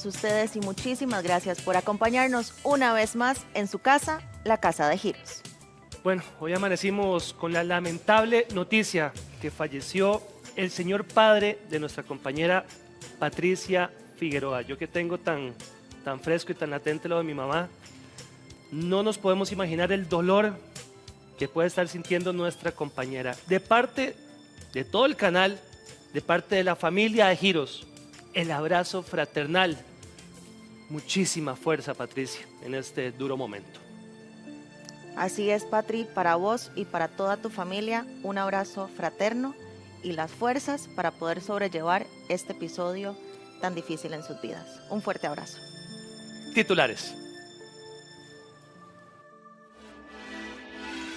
todos ustedes y muchísimas gracias por acompañarnos una vez más en su casa, la Casa de Giros. Bueno, hoy amanecimos con la lamentable noticia que falleció el señor padre de nuestra compañera Patricia Figueroa. Yo que tengo tan fresco y tan latente lo de mi mamá, no nos podemos imaginar el dolor que puede estar sintiendo nuestra compañera. De parte de todo el canal, de parte de la familia de Giros, el abrazo fraternal. Muchísima fuerza, Patricia, en este duro momento. Así es, Patri, para vos y para toda tu familia, un abrazo fraterno y las fuerzas para poder sobrellevar este episodio tan difícil en sus vidas. Un fuerte abrazo. Titulares.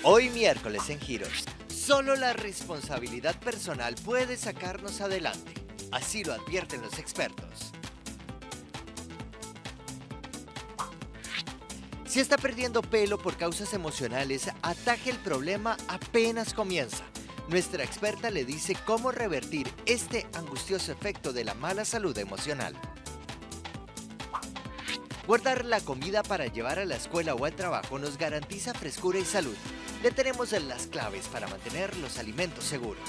Hoy miércoles en Giros, solo la responsabilidad personal puede sacarnos adelante. Así lo advierten los expertos. Si está perdiendo pelo por causas emocionales, ataje el problema apenas comienza. Nuestra experta le dice cómo revertir este angustioso efecto de la mala salud emocional. Guardar la comida para llevar a la escuela o al trabajo nos garantiza frescura y salud. Le tenemos las claves para mantener los alimentos seguros.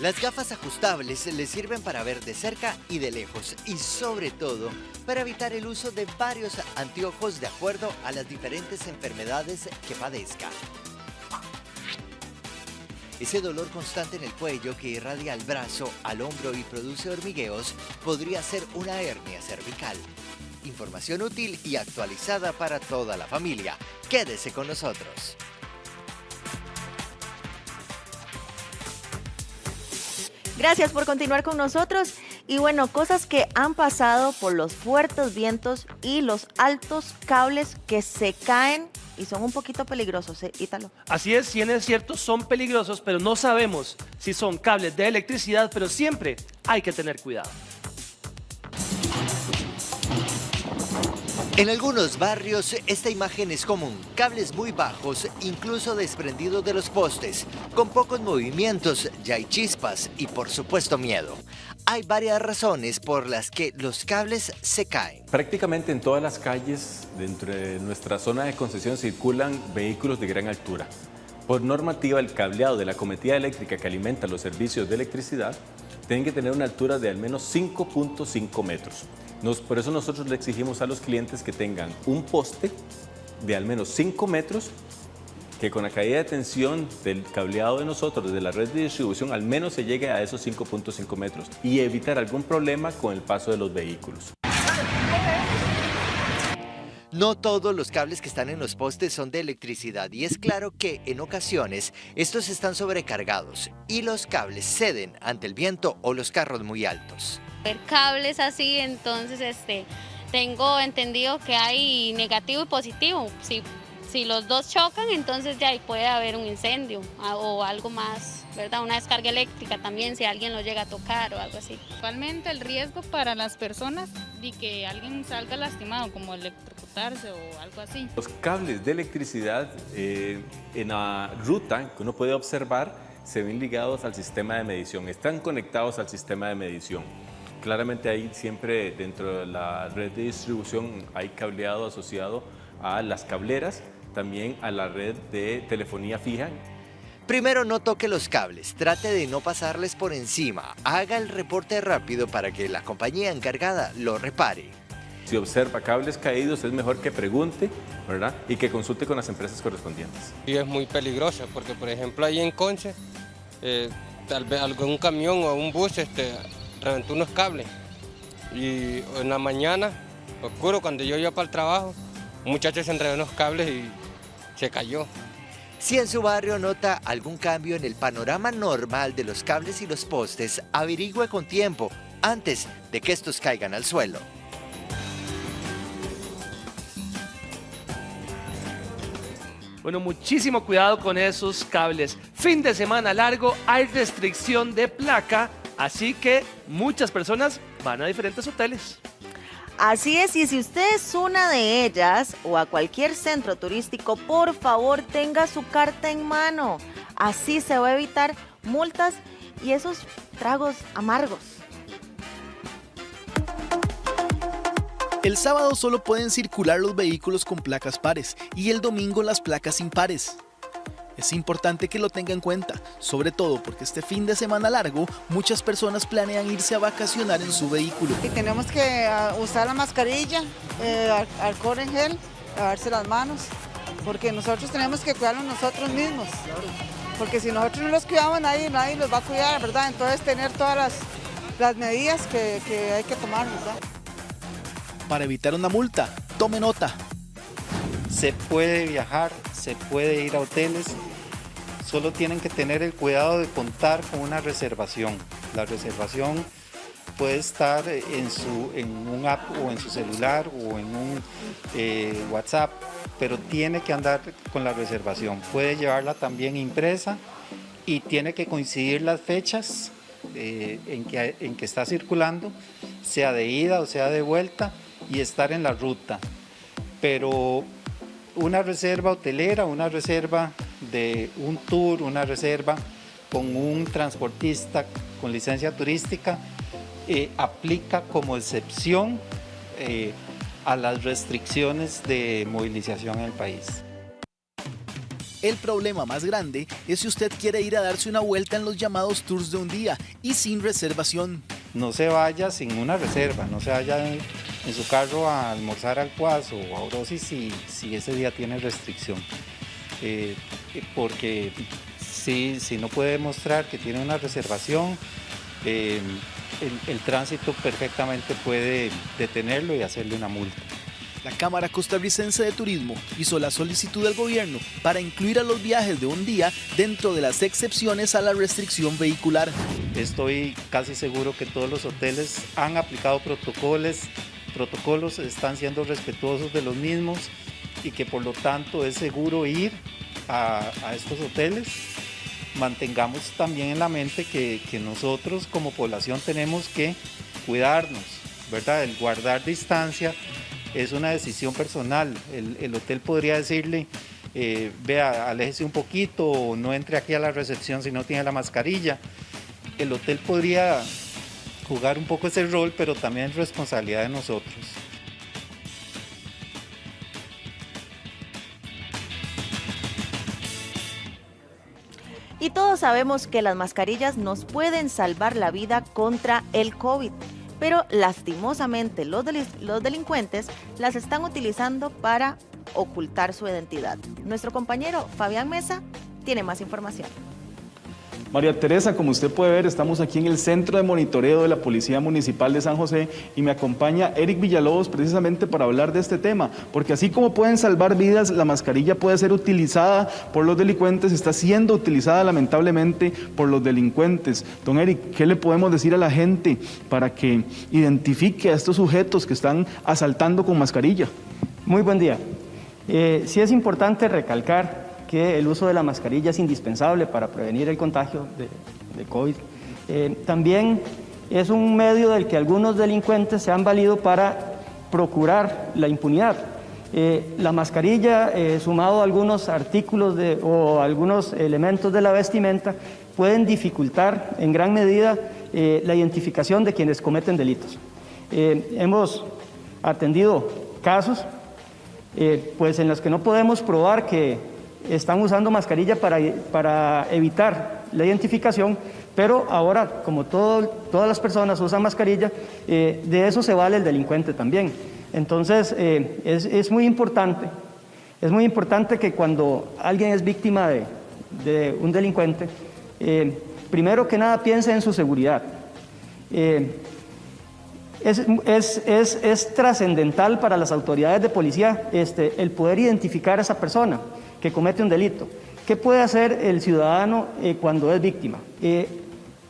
Las gafas ajustables le sirven para ver de cerca y de lejos y sobre todo para evitar el uso de varios anteojos de acuerdo a las diferentes enfermedades que padezca. Ese dolor constante en el cuello que irradia al brazo, al hombro y produce hormigueos podría ser una hernia cervical. Información útil y actualizada para toda la familia. Quédese con nosotros. Gracias por continuar con nosotros. Y bueno, cosas que han pasado por los fuertes vientos y los altos cables que se caen y son un poquito peligrosos, Ítalo. Así es, si es cierto, son peligrosos, pero no sabemos si son cables de electricidad, pero siempre hay que tener cuidado. En algunos barrios esta imagen es común, cables muy bajos, incluso desprendidos de los postes, con pocos movimientos, ya hay chispas y por supuesto miedo. Hay varias razones por las que los cables se caen. Prácticamente en todas las calles dentro de nuestra zona de concesión circulan vehículos de gran altura. Por normativa, el cableado de la cometida eléctrica que alimenta los servicios de electricidad tiene que tener una altura de al menos 5.5 metros. Por eso nosotros le exigimos a los clientes que tengan un poste de al menos 5 metros, que con la caída de tensión del cableado de nosotros, de la red de distribución, al menos se llegue a esos 5.5 metros y evitar algún problema con el paso de los vehículos. No todos los cables que están en los postes son de electricidad y es claro que en ocasiones estos están sobrecargados y los cables ceden ante el viento o los carros muy altos. Ver cables así, entonces tengo entendido que hay negativo y positivo. Si los dos chocan, entonces ya ahí puede haber un incendio o algo más, ¿verdad? Una descarga eléctrica también, si alguien lo llega a tocar o algo así. Actualmente el riesgo para las personas de que alguien salga lastimado, como electrocutarse o algo así. Los cables de electricidad en la ruta que uno puede observar se ven ligados al sistema de medición, están conectados al sistema de medición. Claramente ahí siempre dentro de la red de distribución hay cableado asociado a las cableras, también a la red de telefonía fija. Primero no toque los cables, trate de no pasarles por encima, haga el reporte rápido para que la compañía encargada lo repare. Si observa cables caídos es mejor que pregunte, ¿verdad? Y que consulte con las empresas correspondientes. Y es muy peligroso porque por ejemplo ahí en Conce, tal vez algún camión o un bus reventó unos cables y en la mañana, oscuro, cuando yo iba para el trabajo, un muchacho se enredó en los cables y se cayó. Si en su barrio nota algún cambio en el panorama normal de los cables y los postes, averigüe con tiempo antes de que estos caigan al suelo. Bueno, muchísimo cuidado con esos cables. Fin de semana largo, hay restricción de placa, así que muchas personas van a diferentes hoteles. Así es, y si usted es una de ellas o a cualquier centro turístico, por favor tenga su carta en mano. Así se va a evitar multas y esos tragos amargos. El sábado solo pueden circular los vehículos con placas pares y el domingo las placas impares. Es importante que lo tenga en cuenta, sobre todo porque este fin de semana largo muchas personas planean irse a vacacionar en su vehículo. Y tenemos que usar la mascarilla, alcohol en gel, lavarse las manos, porque nosotros tenemos que cuidarnos nosotros mismos. Porque si nosotros no los cuidamos, nadie los va a cuidar, ¿verdad? Entonces tener todas las medidas que hay que tomar, ¿verdad? Para evitar una multa, tome nota. Se puede viajar, se puede ir a hoteles, solo tienen que tener el cuidado de contar con una reservación. La reservación puede estar en un app o en su celular o en un WhatsApp, pero tiene que andar con la reservación. Puede llevarla también impresa y tiene que coincidir las fechas en que está circulando, sea de ida o sea de vuelta, y estar en la ruta. Pero una reserva hotelera, una reserva de un tour, una reserva con un transportista con licencia turística, aplica como excepción a las restricciones de movilización en el país. El problema más grande es si usted quiere ir a darse una vuelta en los llamados tours de un día y sin reservación. No se vaya sin una reserva, no se vaya en su carro a almorzar al Cuazo o a Orosi si ese día tiene restricción. Porque si no puede demostrar que tiene una reservación, el tránsito perfectamente puede detenerlo y hacerle una multa. La Cámara Costarricense de Turismo hizo la solicitud al gobierno para incluir a los viajes de un día dentro de las excepciones a la restricción vehicular. Estoy casi seguro que todos los hoteles han aplicado protocolos, están siendo respetuosos de los mismos y que por lo tanto es seguro ir a estos hoteles. Mantengamos también en la mente que nosotros como población tenemos que cuidarnos, ¿verdad? El guardar distancia es una decisión personal. El hotel podría decirle, vea, aléjese un poquito o no entre aquí a la recepción si no tiene la mascarilla. El hotel podría jugar un poco ese rol, pero también es responsabilidad de nosotros. Y todos sabemos que las mascarillas nos pueden salvar la vida contra el COVID, pero lastimosamente los delincuentes las están utilizando para ocultar su identidad. Nuestro compañero Fabián Mesa tiene más información. María Teresa, como usted puede ver, estamos aquí en el Centro de Monitoreo de la Policía Municipal de San José y me acompaña Eric Villalobos precisamente para hablar de este tema, porque así como pueden salvar vidas, la mascarilla puede ser utilizada por los delincuentes, está siendo utilizada lamentablemente por los delincuentes. Don Eric, ¿qué le podemos decir a la gente para que identifique a estos sujetos que están asaltando con mascarilla? Muy buen día. Sí es importante recalcar que el uso de la mascarilla es indispensable para prevenir el contagio de COVID. También es un medio del que algunos delincuentes se han valido para procurar la impunidad. La mascarilla, sumado a algunos artículos o algunos elementos de la vestimenta, pueden dificultar en gran medida la identificación de quienes cometen delitos. Hemos atendido casos pues en los que no podemos probar que están usando mascarilla para evitar la identificación, pero ahora, como todas las personas usan mascarilla, de eso se vale el delincuente también. Entonces, es muy importante que cuando alguien es víctima de un delincuente, primero que nada piense en su seguridad. Es trascendental para las autoridades de policía el poder identificar a esa persona que comete un delito. ¿Qué puede hacer el ciudadano cuando es víctima?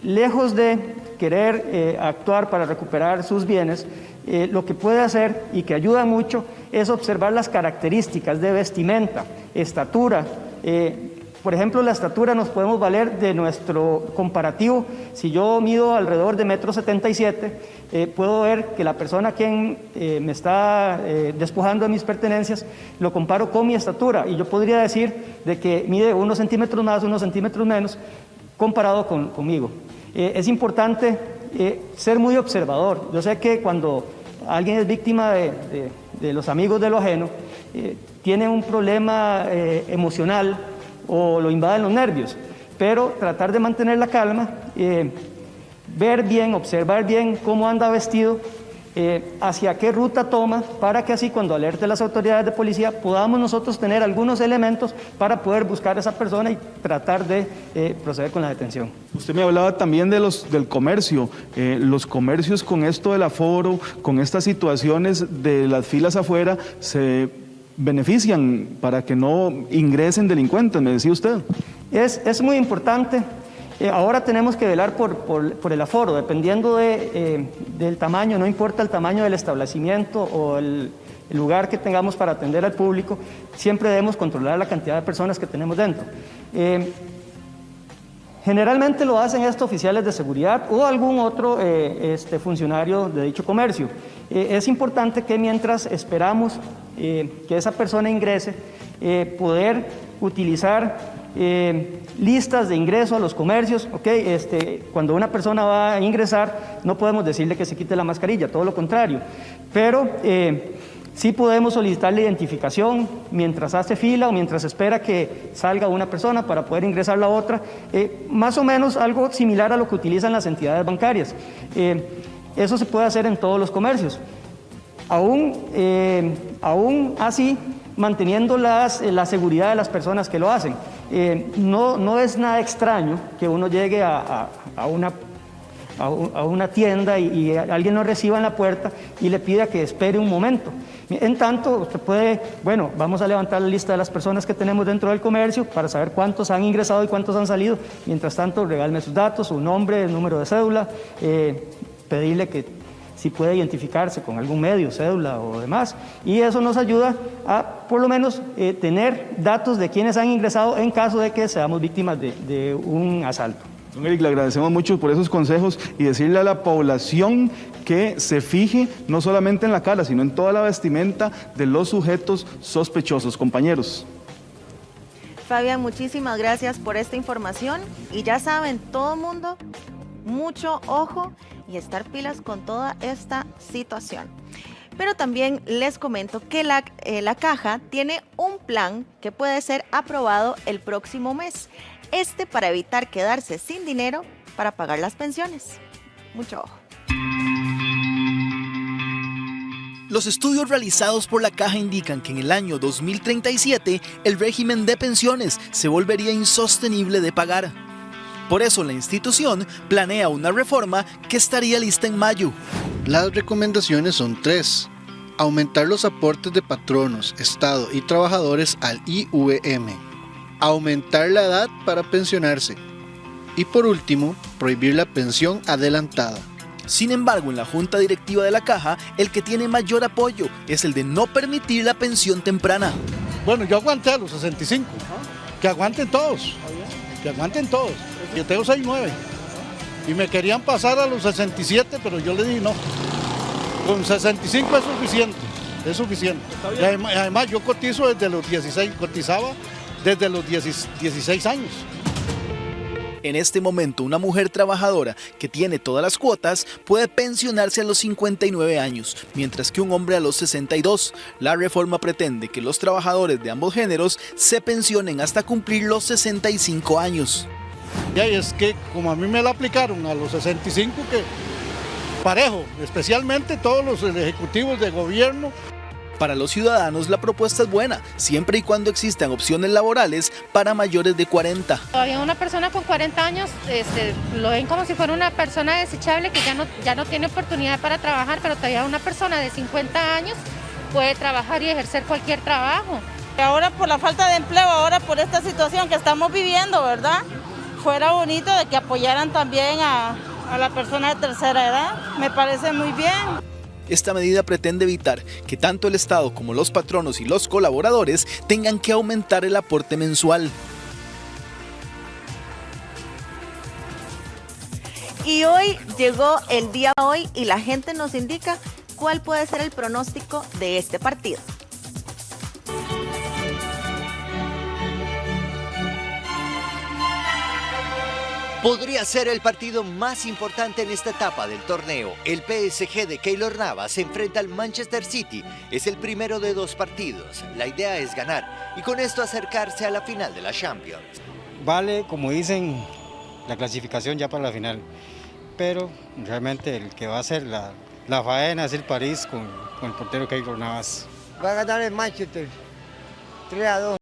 Lejos de querer actuar para recuperar sus bienes, lo que puede hacer y que ayuda mucho es observar las características de vestimenta, estatura. Por ejemplo, la estatura nos podemos valer de nuestro comparativo. Si yo mido alrededor de 1,77 m, puedo ver que la persona quien me está despojando de mis pertenencias, lo comparo con mi estatura y yo podría decir de que mide unos centímetros más, unos centímetros menos, comparado conmigo. Es importante ser muy observador. Yo sé que cuando alguien es víctima de los amigos de lo ajeno, tiene un problema emocional o lo invaden los nervios, pero tratar de mantener la calma, ver bien, observar bien cómo anda vestido, hacia qué ruta toma, para que así cuando alerte a las autoridades de policía podamos nosotros tener algunos elementos para poder buscar a esa persona y tratar de proceder con la detención. Usted me hablaba también del comercio. Los comercios con esto del aforo, con estas situaciones de las filas afuera, se benefician para que no ingresen delincuentes, me decía usted. Es muy importante. Ahora tenemos que velar por el aforo, dependiendo del tamaño, no importa el tamaño del establecimiento o el lugar que tengamos para atender al público, siempre debemos controlar la cantidad de personas que tenemos dentro. Generalmente lo hacen estos oficiales de seguridad o algún otro funcionario de dicho comercio. Es importante que mientras esperamos que esa persona ingrese, poder utilizar listas de ingreso a los comercios. Cuando una persona va a ingresar no podemos decirle que se quite la mascarilla, todo lo contrario, pero sí podemos solicitar la identificación mientras hace fila o mientras espera que salga una persona para poder ingresar la otra, más o menos algo similar a lo que utilizan las entidades bancarias. Eso se puede hacer en todos los comercios. Aún así, manteniendo la seguridad de las personas que lo hacen. No es nada extraño que uno llegue a una tienda y alguien lo reciba en la puerta y le pida que espere un momento. En tanto, usted puede, vamos a levantar la lista de las personas que tenemos dentro del comercio para saber cuántos han ingresado y cuántos han salido. Mientras tanto, regáleme sus datos, su nombre, el número de cédula, pedirle que si puede identificarse con algún medio, cédula o demás, y eso nos ayuda a, por lo menos, tener datos de quienes han ingresado en caso de que seamos víctimas de un asalto. Don Eric, le agradecemos mucho por esos consejos y decirle a la población que se fije no solamente en la cara, sino en toda la vestimenta de los sujetos sospechosos. Compañeros. Fabián, muchísimas gracias por esta información y ya saben, todo mundo, mucho ojo y estar pilas con toda esta situación. Pero también les comento que la Caja tiene un plan que puede ser aprobado el próximo mes. Para evitar quedarse sin dinero para pagar las pensiones. Mucho ojo. Los estudios realizados por la Caja indican que en el año 2037 el régimen de pensiones se volvería insostenible de pagar. Por eso la institución planea una reforma que estaría lista en mayo. Las recomendaciones son 3. Aumentar los aportes de patronos, Estado y trabajadores al IVM. Aumentar la edad para pensionarse. Y por último, prohibir la pensión adelantada. Sin embargo, en la Junta Directiva de la Caja, el que tiene mayor apoyo es el de no permitir la pensión temprana. Bueno, yo aguanté a los 65. Que aguanten todos. Que aguanten todos. Yo tengo 69 y me querían pasar a los 67, pero yo le dije no. Con 65 es suficiente. Y además yo cotizo desde los 16, cotizaba desde los 16 años. En este momento, una mujer trabajadora que tiene todas las cuotas puede pensionarse a los 59 años, mientras que un hombre a los 62. La reforma pretende que los trabajadores de ambos géneros se pensionen hasta cumplir los 65 años. Y es que como a mí me la aplicaron a los 65, que parejo, especialmente todos los ejecutivos de gobierno. Para los ciudadanos la propuesta es buena, siempre y cuando existan opciones laborales para mayores de 40. Todavía una persona con 40 años lo ven como si fuera una persona desechable que ya no tiene oportunidad para trabajar, pero todavía una persona de 50 años puede trabajar y ejercer cualquier trabajo. Ahora por la falta de empleo, ahora por esta situación que estamos viviendo, ¿verdad? Fuera bonito de que apoyaran también a la persona de tercera edad, me parece muy bien. Esta medida pretende evitar que tanto el Estado como los patronos y los colaboradores tengan que aumentar el aporte mensual. Y hoy llegó el día hoy y la gente nos indica cuál puede ser el pronóstico de este partido. Podría ser el partido más importante en esta etapa del torneo. El PSG de Keylor Navas se enfrenta al Manchester City. Es el primero de 2 partidos. La idea es ganar y con esto acercarse a la final de la Champions. Vale, como dicen, la clasificación ya para la final. Pero realmente el que va a hacer la faena es el París con el portero Keylor Navas. Va a ganar el Manchester 3-2.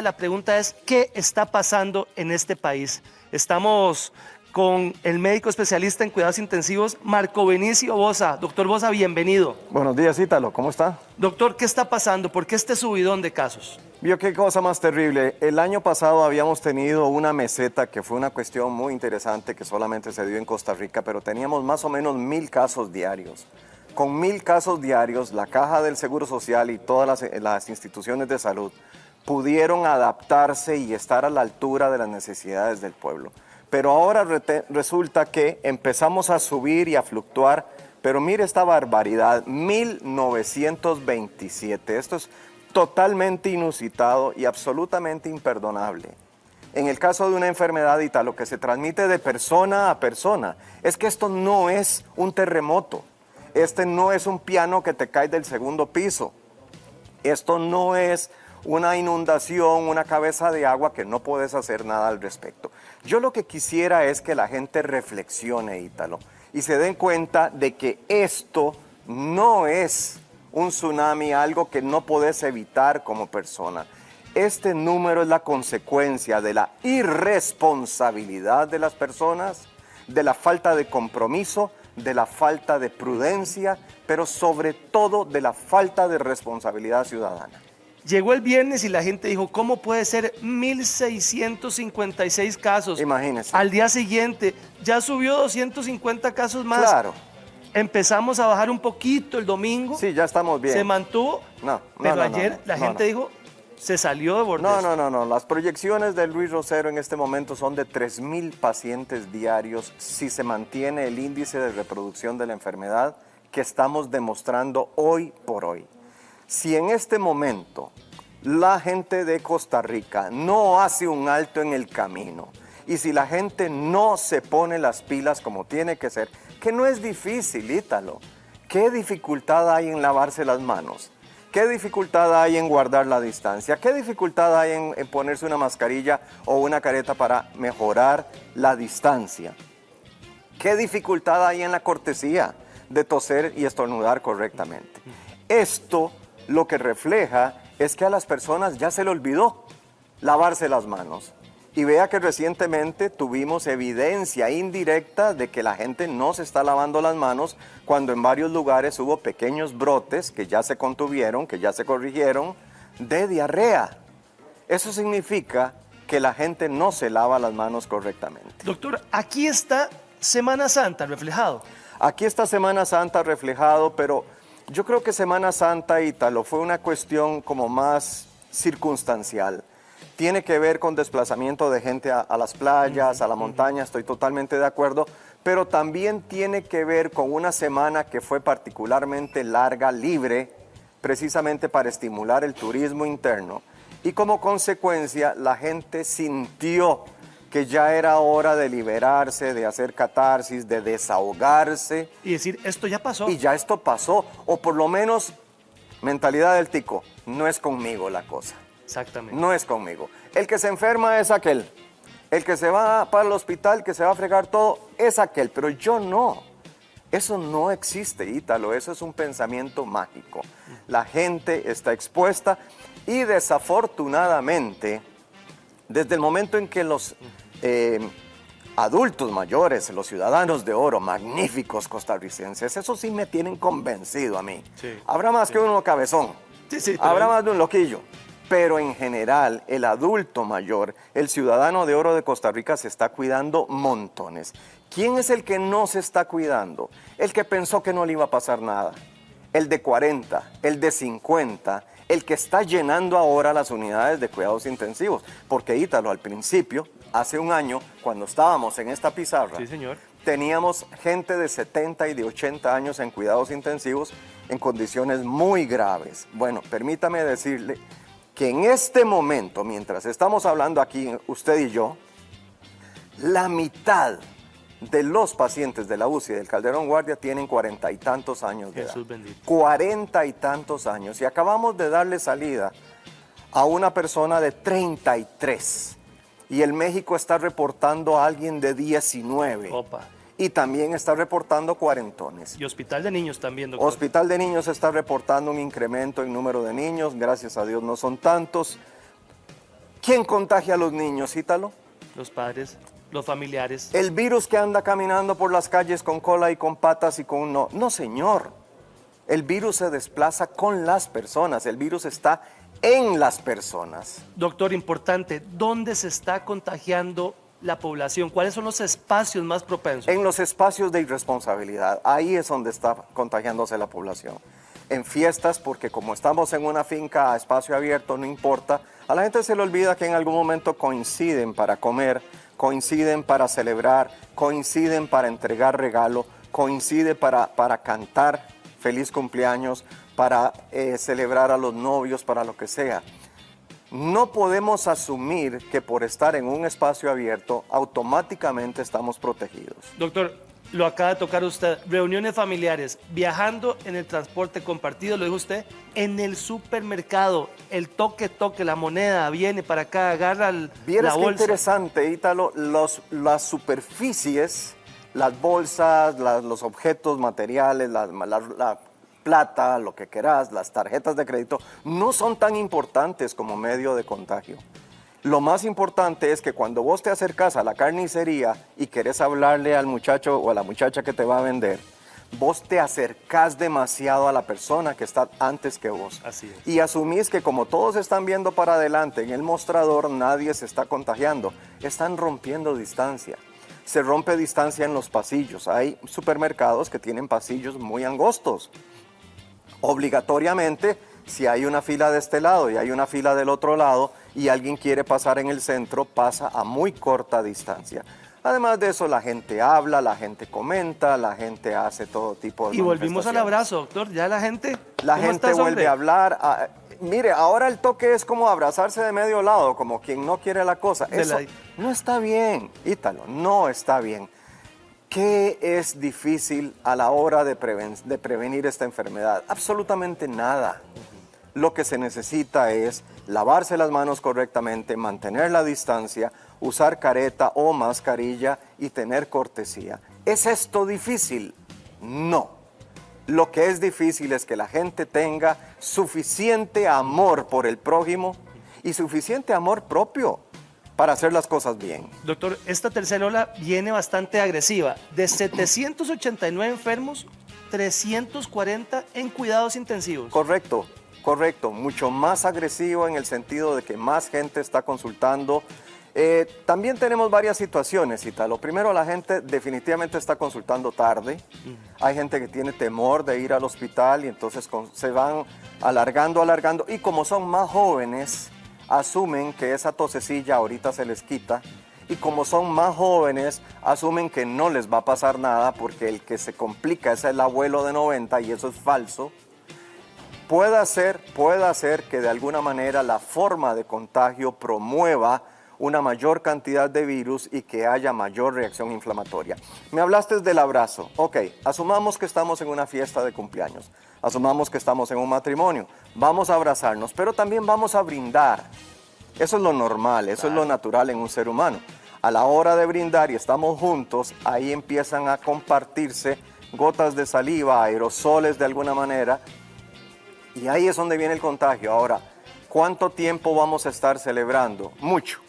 La pregunta es, ¿qué está pasando en este país? Estamos con el médico especialista en cuidados intensivos, Marco Benicio Boza. Doctor Boza, bienvenido. Buenos días, Ítalo, ¿cómo está? Doctor, ¿qué está pasando? ¿Por qué este subidón de casos? Vio qué cosa más terrible. El año pasado habíamos tenido una meseta que fue una cuestión muy interesante que solamente se dio en Costa Rica, pero teníamos más o menos 1000 casos diarios. Con 1000 casos diarios, la Caja del Seguro Social y todas las instituciones de salud pudieron adaptarse y estar a la altura de las necesidades del pueblo. Pero ahora resulta que empezamos a subir y a fluctuar, pero mire esta barbaridad, 1927. Esto es totalmente inusitado y absolutamente imperdonable. En el caso de una enfermedad, Ítalo, que se transmite de persona a persona, es que esto no es un terremoto, este no es un piano que te cae del segundo piso, esto no es una inundación, una cabeza de agua que no puedes hacer nada al respecto. Yo lo que quisiera es que la gente reflexione, Ítalo, y se den cuenta de que esto no es un tsunami, algo que no puedes evitar como persona. Este número es la consecuencia de la irresponsabilidad de las personas, de la falta de compromiso, de la falta de prudencia, pero sobre todo de la falta de responsabilidad ciudadana. Llegó el viernes y la gente dijo, ¿cómo puede ser 1.656 casos? Imagínese. Al día siguiente ya subió 250 casos más. Claro. Empezamos a bajar un poquito el domingo. Sí, ya estamos bien. Se mantuvo, pero ayer la gente dijo, se salió de borde. No. Las proyecciones de Luis Rosero en este momento son de 3.000 pacientes diarios si se mantiene el índice de reproducción de la enfermedad que estamos demostrando hoy por hoy. Si en este momento la gente de Costa Rica no hace un alto en el camino y si la gente no se pone las pilas como tiene que ser, que no es difícil, Ítalo, ¿qué dificultad hay en lavarse las manos? ¿Qué dificultad hay en guardar la distancia? ¿Qué dificultad hay en ponerse una mascarilla o una careta para mejorar la distancia? ¿Qué dificultad hay en la cortesía de toser y estornudar correctamente? Esto lo que refleja es que a las personas ya se le olvidó lavarse las manos. Y vea que recientemente tuvimos evidencia indirecta de que la gente no se está lavando las manos cuando en varios lugares hubo pequeños brotes que ya se contuvieron, que ya se corrigieron, de diarrea. Eso significa que la gente no se lava las manos correctamente. Doctor, aquí está Semana Santa reflejado. Aquí está Semana Santa reflejado, pero yo creo que Semana Santa, Ítalo, fue una cuestión como más circunstancial. Tiene que ver con desplazamiento de gente a las playas, a la montaña, estoy totalmente de acuerdo, pero también tiene que ver con una semana que fue particularmente larga, libre, precisamente para estimular el turismo interno. Y como consecuencia, la gente sintió que ya era hora de liberarse, de hacer catarsis, de desahogarse. Y decir, esto ya pasó. Y ya esto pasó, o por lo menos, mentalidad del tico, no es conmigo la cosa. Exactamente. No es conmigo. El que se enferma es aquel. El que se va para el hospital, que se va a fregar todo, es aquel, pero yo no. Eso no existe, Ítalo, eso es un pensamiento mágico. La gente está expuesta y desafortunadamente, desde el momento en que los adultos mayores, los ciudadanos de oro, magníficos costarricenses, eso sí me tienen convencido a mí. Sí. Habrá más que uno cabezón, habrá más de un loquillo. Pero en general, el adulto mayor, el ciudadano de oro de Costa Rica se está cuidando montones. ¿Quién es el que no se está cuidando? El que pensó que no le iba a pasar nada. El de 40, el de 50, el que está llenando ahora las unidades de cuidados intensivos. Porque Ítalo, al principio, hace un año, cuando estábamos en esta pizarra, Sí, señor. teníamos gente de 70 y de 80 años en cuidados intensivos en condiciones muy graves. Bueno, permítame decirle que en este momento, mientras estamos hablando aquí, usted y yo, la mitad de los pacientes de la UCI del Calderón Guardia tienen 40 y tantos años de edad. Jesús bendito. 40 y tantos años. Y acabamos de darle salida a una persona de 33. Y el México está reportando a alguien de 19. Opa. Y también está reportando cuarentones. Y hospital de niños también, doctor. Hospital de Niños está reportando un incremento en número de niños, gracias a Dios no son tantos. ¿Quién contagia a los niños, Ítalo? Los padres, los familiares. El virus que anda caminando por las calles con cola y con patas y con no. No, señor. El virus se desplaza con las personas, el virus está en las personas. Doctor, importante, ¿dónde se está contagiando la población? ¿Cuáles son los espacios más propensos? En los espacios de irresponsabilidad, ahí es donde está contagiándose la población. En fiestas, porque como estamos en una finca a espacio abierto, no importa, a la gente se le olvida que en algún momento coinciden para comer, coinciden para celebrar, coinciden para entregar regalo, coincide para cantar feliz cumpleaños, para celebrar a los novios, para lo que sea. No podemos asumir que por estar en un espacio abierto automáticamente estamos protegidos. Doctor, lo acaba de tocar usted, reuniones familiares, viajando en el transporte compartido, lo dijo usted, en el supermercado, el toque, la moneda viene para acá, agarra la Vieras qué bolsa. interesante, Ítalo, las superficies, las bolsas, los objetos materiales, la plata, lo que querás, las tarjetas de crédito, no son tan importantes como medio de contagio. Lo más importante es que cuando vos te acercás a la carnicería y querés hablarle al muchacho o a la muchacha que te va a vender, vos te acercás demasiado a la persona que está antes que vos. Así es. Y asumís que como todos están viendo para adelante en el mostrador, nadie se está contagiando. Están rompiendo distancia. Se rompe distancia en los pasillos. Hay supermercados que tienen pasillos muy angostos. Obligatoriamente, si hay una fila de este lado y hay una fila del otro lado y alguien quiere pasar en el centro, pasa a muy corta distancia. Además de eso, la gente habla, la gente comenta, la gente hace todo tipo de Y volvimos al abrazo, doctor, ya la gente... La ¿cómo gente estás, vuelve hombre? a hablar. Mire, ahora el toque es como abrazarse de medio lado, como quien no quiere la cosa. Eso no está bien, Ítalo, no está bien. ¿Qué es difícil a la hora de prevenir esta enfermedad? Absolutamente nada. Lo que se necesita es lavarse las manos correctamente, mantener la distancia, usar careta o mascarilla y tener cortesía. ¿Es esto difícil? No. Lo que es difícil es que la gente tenga suficiente amor por el prójimo y suficiente amor propio para hacer las cosas bien. Doctor, esta tercera ola viene bastante agresiva. De 789 enfermos, 340 en cuidados intensivos. Correcto, correcto. Mucho más agresivo en el sentido de que más gente está consultando. También tenemos varias situaciones, Ítalo. Primero, la gente definitivamente está consultando tarde. Hay gente que tiene temor de ir al hospital y entonces se van alargando. Y como son más jóvenes, asumen que esa tosecilla ahorita se les quita. Y como son más jóvenes, asumen que no les va a pasar nada porque el que se complica es el abuelo de 90 y eso es falso. Puede ser que de alguna manera la forma de contagio promueva una mayor cantidad de virus y que haya mayor reacción inflamatoria. Me hablaste del abrazo. Ok, asumamos que estamos en una fiesta de cumpleaños. Asumamos que estamos en un matrimonio. Vamos a abrazarnos, pero también vamos a brindar. Eso es lo normal, eso es lo natural en un ser humano. A la hora de brindar y estamos juntos, ahí empiezan a compartirse gotas de saliva, aerosoles de alguna manera, y ahí es donde viene el contagio. Ahora, ¿cuánto tiempo vamos a estar celebrando? Mucho.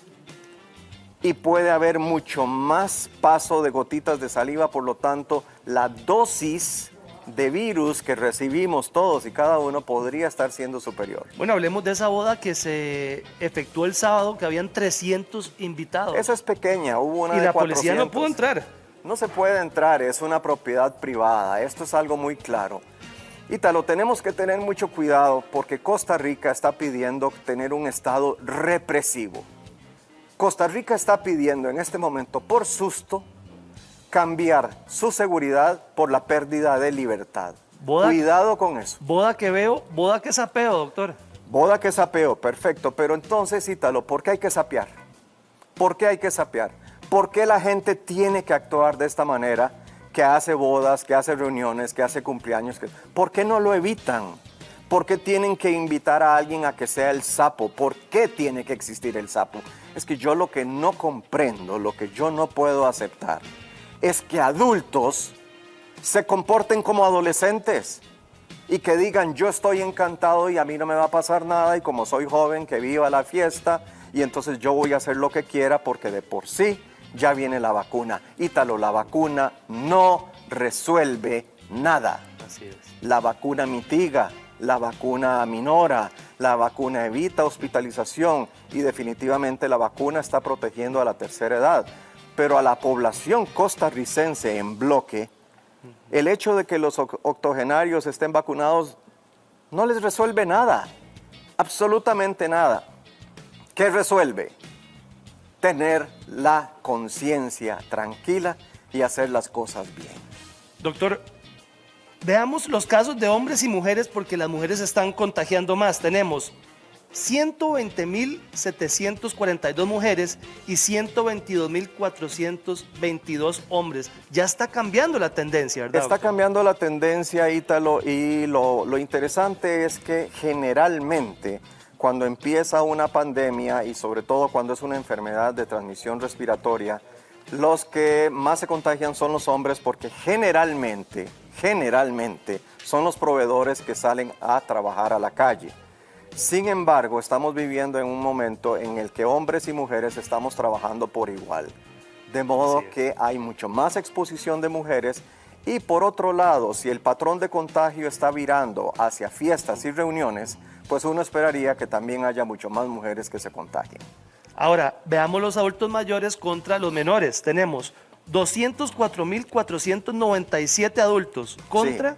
Y puede haber mucho más paso de gotitas de saliva, por lo tanto, la dosis de virus que recibimos todos y cada uno podría estar siendo superior. Bueno, hablemos de esa boda que se efectuó el sábado, que habían 300 invitados. Esa es pequeña, hubo una y de la 400. policía no pudo entrar. No se puede entrar, es una propiedad privada, esto es algo muy claro. Ítalo, tenemos que tener mucho cuidado porque Costa Rica está pidiendo tener un estado represivo. Costa Rica está pidiendo en este momento, por susto, cambiar su seguridad por la pérdida de libertad. Cuidado con eso. Boda que veo, boda que sapeo, doctor. Boda que sapeo, perfecto. Pero entonces, Ítalo, ¿por qué hay que sapear? ¿Por qué hay que sapear? ¿Por qué la gente tiene que actuar de esta manera? Que hace bodas, que hace reuniones, que hace cumpleaños. ¿Por qué no lo evitan? ¿Por qué tienen que invitar a alguien a que sea el sapo? ¿Por qué tiene que existir el sapo? Es que yo lo que no comprendo, lo que yo no puedo aceptar, es que adultos se comporten como adolescentes y que digan yo estoy encantado y a mí no me va a pasar nada y como soy joven que viva la fiesta y entonces yo voy a hacer lo que quiera porque de por sí ya viene la vacuna. Ítalo, la vacuna no resuelve nada. Así es. La vacuna mitiga, la vacuna aminora, la vacuna evita hospitalización y definitivamente la vacuna está protegiendo a la tercera edad. Pero a la población costarricense en bloque, el hecho de que los octogenarios estén vacunados no les resuelve nada, absolutamente nada. ¿Qué resuelve? Tener la conciencia tranquila y hacer las cosas bien. Doctor, veamos los casos de hombres y mujeres porque las mujeres están contagiando más. Tenemos 120.742 mujeres y 122.422 hombres. Ya está cambiando la tendencia, ¿verdad? Está cambiando la tendencia, Ítalo, y lo interesante es que generalmente cuando empieza una pandemia y sobre todo cuando es una enfermedad de transmisión respiratoria, los que más se contagian son los hombres porque generalmente son los proveedores que salen a trabajar a la calle. Sin embargo, estamos viviendo en un momento en el que hombres y mujeres estamos trabajando por igual. De modo que hay mucho más exposición de mujeres y por otro lado, si el patrón de contagio está virando hacia fiestas y reuniones, pues uno esperaría que también haya mucho más mujeres que se contagien. Ahora, veamos los adultos mayores contra los menores. Tenemos 204.497 adultos contra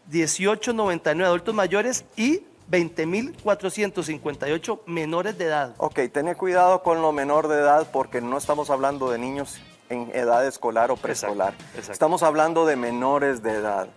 18.99 adultos mayores y 20.458 menores de edad. Ok, ten cuidado con lo menor de edad porque no estamos hablando de niños en edad escolar o preescolar. Exacto. Estamos hablando de menores de edad.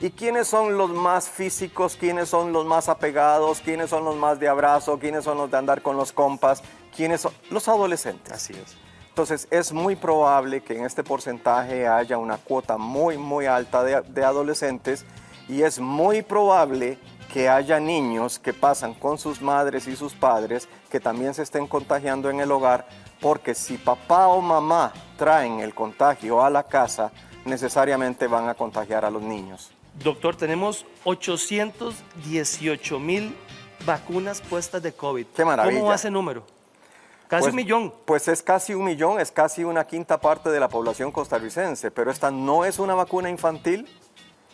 ¿Y quiénes son los más físicos? ¿Quiénes son los más apegados? ¿Quiénes son los más de abrazo? ¿Quiénes son los de andar con los compas? ¿Quiénes son? Los adolescentes. Así es. Entonces es muy probable que en este porcentaje haya una cuota muy alta de adolescentes y es muy probable que haya niños que pasan con sus madres y sus padres que también se estén contagiando en el hogar, porque si papá o mamá traen el contagio a la casa, necesariamente van a contagiar a los niños. Doctor, tenemos 818.000 vacunas puestas de COVID. ¡Qué maravilla! ¿Cómo va ese número? Casi Pues, 1 millón. Pues es casi 1 millón, es casi una quinta parte de la población costarricense, pero esta no es una vacuna infantil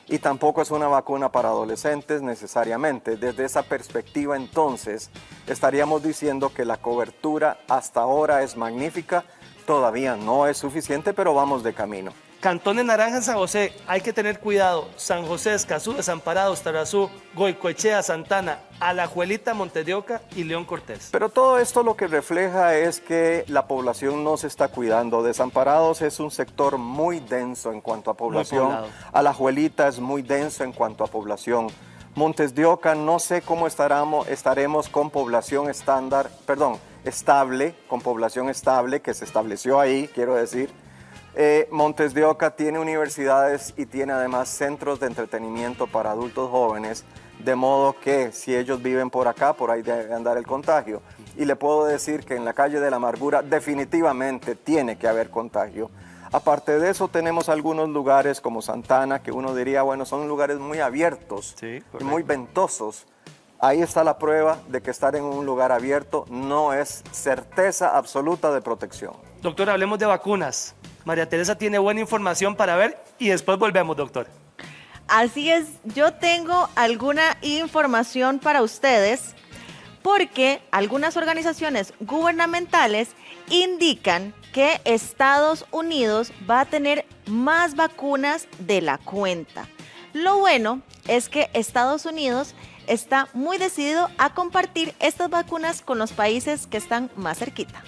y tampoco es una vacuna para adolescentes necesariamente. Desde esa perspectiva, entonces, estaríamos diciendo que la cobertura hasta ahora es magnífica, todavía no es suficiente, pero vamos de camino. Cantones Naranja en San José, hay que tener cuidado. San José, Escazú, Desamparados, Tarazú, Goicoechea, Santana, Alajuelita, Montes de Oca y León Cortés. Pero todo esto lo que refleja es que la población no se está cuidando. Desamparados es un sector muy denso en cuanto a población. Alajuelita es muy denso en cuanto a población. Montes de Oca no sé cómo estaremos con población estándar, estable, con población estable, que se estableció ahí, quiero decir. Montes de Oca tiene universidades y tiene además centros de entretenimiento para adultos jóvenes, de modo que si ellos viven por acá, por ahí debe andar el contagio. Y le puedo decir que en la calle de la Amargura definitivamente tiene que haber contagio. Aparte de eso, tenemos algunos lugares como Santana, que uno diría, bueno, son lugares muy abiertos y muy ventosos. Ahí está la prueba de que estar en un lugar abierto no es certeza absoluta de protección. Doctor, hablemos de vacunas. María Teresa tiene buena información para ver y después volvemos, doctor. Así es, yo tengo alguna información para ustedes porque algunas organizaciones gubernamentales indican que Estados Unidos va a tener más vacunas de la cuenta. Lo bueno es que Estados Unidos está muy decidido a compartir estas vacunas con los países que están más cerquita.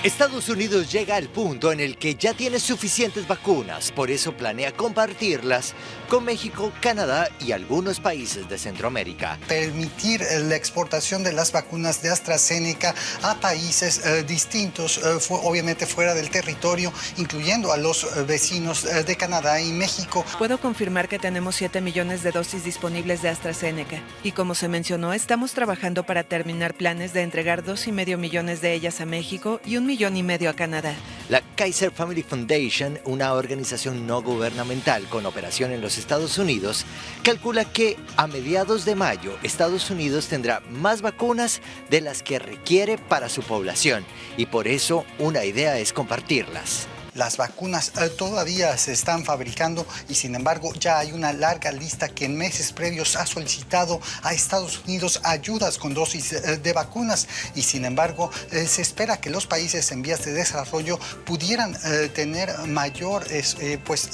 Estados Unidos llega al punto en el que ya tiene suficientes vacunas, por eso planea compartirlas con México, Canadá y algunos países de Centroamérica. Permitir la exportación de las vacunas de AstraZeneca a países distintos, obviamente fuera del territorio, incluyendo a los vecinos de Canadá y México. Puedo confirmar que tenemos 7 millones de dosis disponibles de AstraZeneca y como se mencionó, estamos trabajando para terminar planes de entregar 2,5 millones de ellas a México y 1,5 millones a Canadá. La Kaiser Family Foundation, una organización no gubernamental con operación en los Estados Unidos, calcula que a mediados de mayo Estados Unidos tendrá más vacunas de las que requiere para su población y por eso una idea es compartirlas. Las vacunas todavía se están fabricando y sin embargo ya hay una larga lista que en meses previos ha solicitado a Estados Unidos ayudas con dosis de vacunas y sin embargo se espera que los países en vías de desarrollo pudieran tener mayor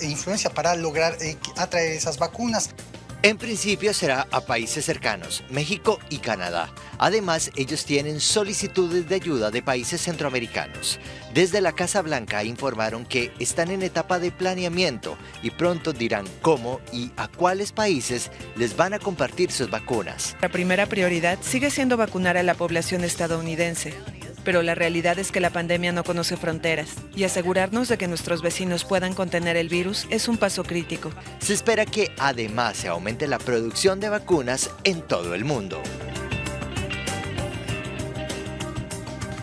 influencia para lograr atraer esas vacunas. En principio será a países cercanos, México y Canadá. Además, ellos tienen solicitudes de ayuda de países centroamericanos. Desde la Casa Blanca informaron que están en etapa de planeamiento y pronto dirán cómo y a cuáles países les van a compartir sus vacunas. La primera prioridad sigue siendo vacunar a la población estadounidense. Pero la realidad es que la pandemia no conoce fronteras y asegurarnos de que nuestros vecinos puedan contener el virus es un paso crítico. Se espera que además se aumente la producción de vacunas en todo el mundo.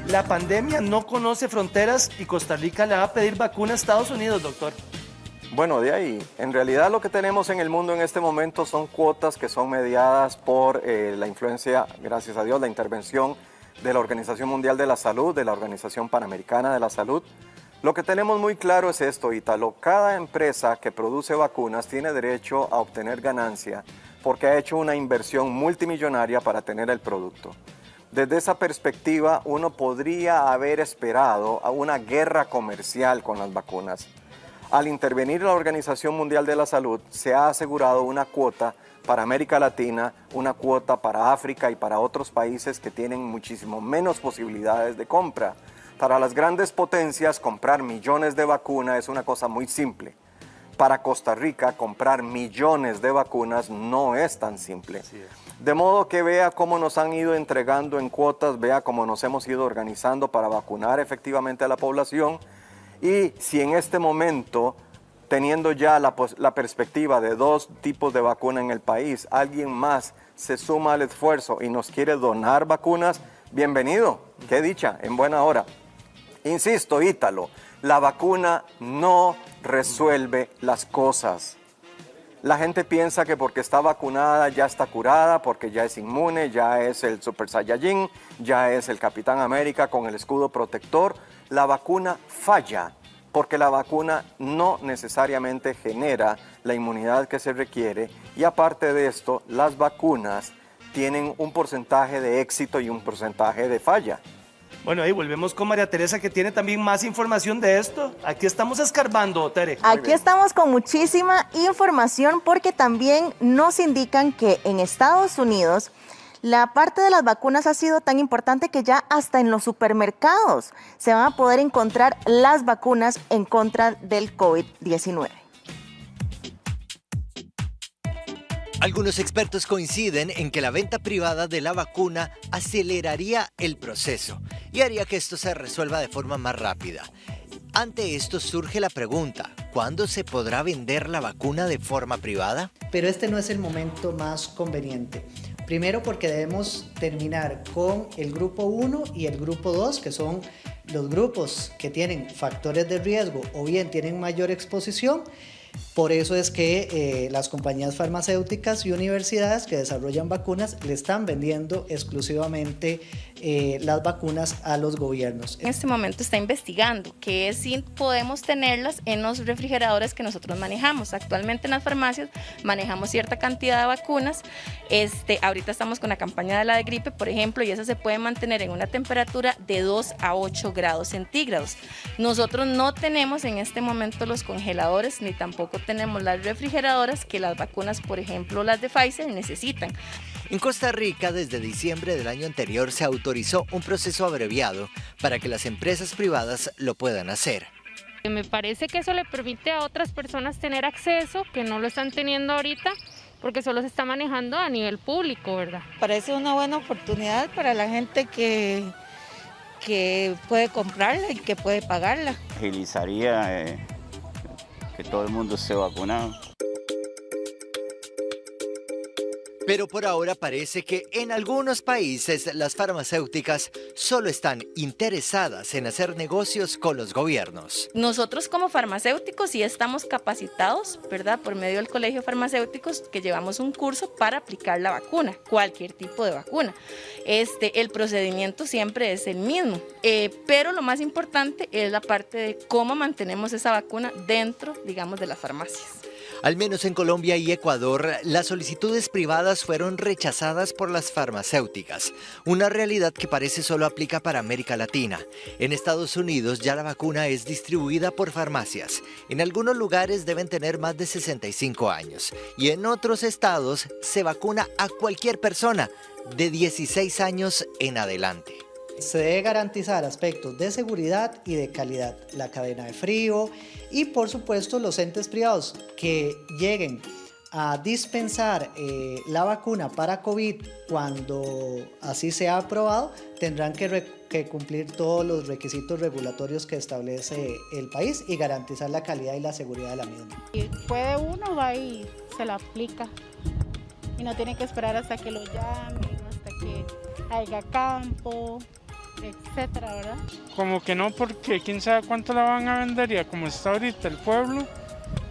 La pandemia no conoce fronteras y Costa Rica le va a pedir vacuna a Estados Unidos, doctor. Bueno, de ahí, en realidad lo que tenemos en el mundo en este momento son cuotas que son mediadas por la influencia, gracias a Dios, la intervención de la Organización Mundial de la Salud, de la Organización Panamericana de la Salud. Lo que tenemos muy claro es esto, Ítalo. Cada empresa que produce vacunas tiene derecho a obtener ganancia porque ha hecho una inversión multimillonaria para tener el producto. Desde esa perspectiva, uno podría haber esperado a una guerra comercial con las vacunas. Al intervenir la Organización Mundial de la Salud, se ha asegurado una cuota para América Latina, una cuota para África y para otros países que tienen muchísimo menos posibilidades de compra. Para las grandes potencias, comprar millones de vacunas es una cosa muy simple. Para Costa Rica, comprar millones de vacunas no es tan simple. De modo que vea cómo nos han ido entregando en cuotas, vea cómo nos hemos ido organizando para vacunar efectivamente a la población. Y si en este momento, teniendo ya la perspectiva de 2 tipos de vacuna en el país, alguien más se suma al esfuerzo y nos quiere donar vacunas, bienvenido, qué dicha, en buena hora. Insisto, Ítalo, la vacuna no resuelve las cosas. La gente piensa que porque está vacunada ya está curada, porque ya es inmune, ya es el Super Saiyajin, ya es el Capitán América con el escudo protector. La vacuna falla, porque la vacuna no necesariamente genera la inmunidad que se requiere y aparte de esto, las vacunas tienen un porcentaje de éxito y un porcentaje de falla. Bueno, ahí volvemos con María Teresa que tiene también más información de esto. Aquí estamos escarbando, Tere. Aquí estamos con muchísima información porque también nos indican que en Estados Unidos la parte de las vacunas ha sido tan importante que ya hasta en los supermercados se van a poder encontrar las vacunas en contra del COVID-19. Algunos expertos coinciden en que la venta privada de la vacuna aceleraría el proceso y haría que esto se resuelva de forma más rápida. Ante esto surge la pregunta, ¿cuándo se podrá vender la vacuna de forma privada? Pero este no es el momento más conveniente. Primero porque debemos terminar con el grupo 1 y el grupo 2, que son los grupos que tienen factores de riesgo o bien tienen mayor exposición. Por eso es que las compañías farmacéuticas y universidades que desarrollan vacunas le están vendiendo exclusivamente las vacunas a los gobiernos. En este momento está investigando que si podemos tenerlas en los refrigeradores que nosotros manejamos. Actualmente en las farmacias manejamos cierta cantidad de vacunas. Ahorita estamos con la campaña de la de gripe, por ejemplo, y esa se puede mantener en una temperatura de 2 a 8 grados centígrados. Nosotros no tenemos en este momento los congeladores ni tampoco tenemos las refrigeradoras que las vacunas, por ejemplo las de Pfizer, necesitan. En Costa Rica, desde diciembre del año anterior, se autorizó un proceso abreviado para que las empresas privadas lo puedan hacer. Me parece que eso le permite a otras personas tener acceso que no lo están teniendo ahorita, porque solo se está manejando a nivel público, ¿verdad? Parece una buena oportunidad para la gente que puede comprarla y que puede pagarla. Agilizaría que todo el mundo esté vacunado. Pero por ahora parece que en algunos países las farmacéuticas solo están interesadas en hacer negocios con los gobiernos. Nosotros como farmacéuticos sí estamos capacitados, ¿verdad? Por medio del Colegio de Farmacéuticos, que llevamos un curso para aplicar la vacuna, cualquier tipo de vacuna. El procedimiento siempre es el mismo, pero lo más importante es la parte de cómo mantenemos esa vacuna dentro, digamos, de las farmacias. Al menos en Colombia y Ecuador, las solicitudes privadas fueron rechazadas por las farmacéuticas, una realidad que parece solo aplica para América Latina. En Estados Unidos ya la vacuna es distribuida por farmacias. En algunos lugares deben tener más de 65 años y en otros estados se vacuna a cualquier persona de 16 años en adelante. Se debe garantizar aspectos de seguridad y de calidad, la cadena de frío y por supuesto los entes privados que lleguen a dispensar la vacuna para COVID cuando así sea aprobado tendrán que cumplir todos los requisitos regulatorios que establece el país y garantizar la calidad y la seguridad de la misma. Y puede uno, va y se la aplica y no tiene que esperar hasta que lo llamen, hasta que haya campo, etcétera, ¿verdad? Como que no, porque quién sabe cuánto la van a vender y como está ahorita el pueblo,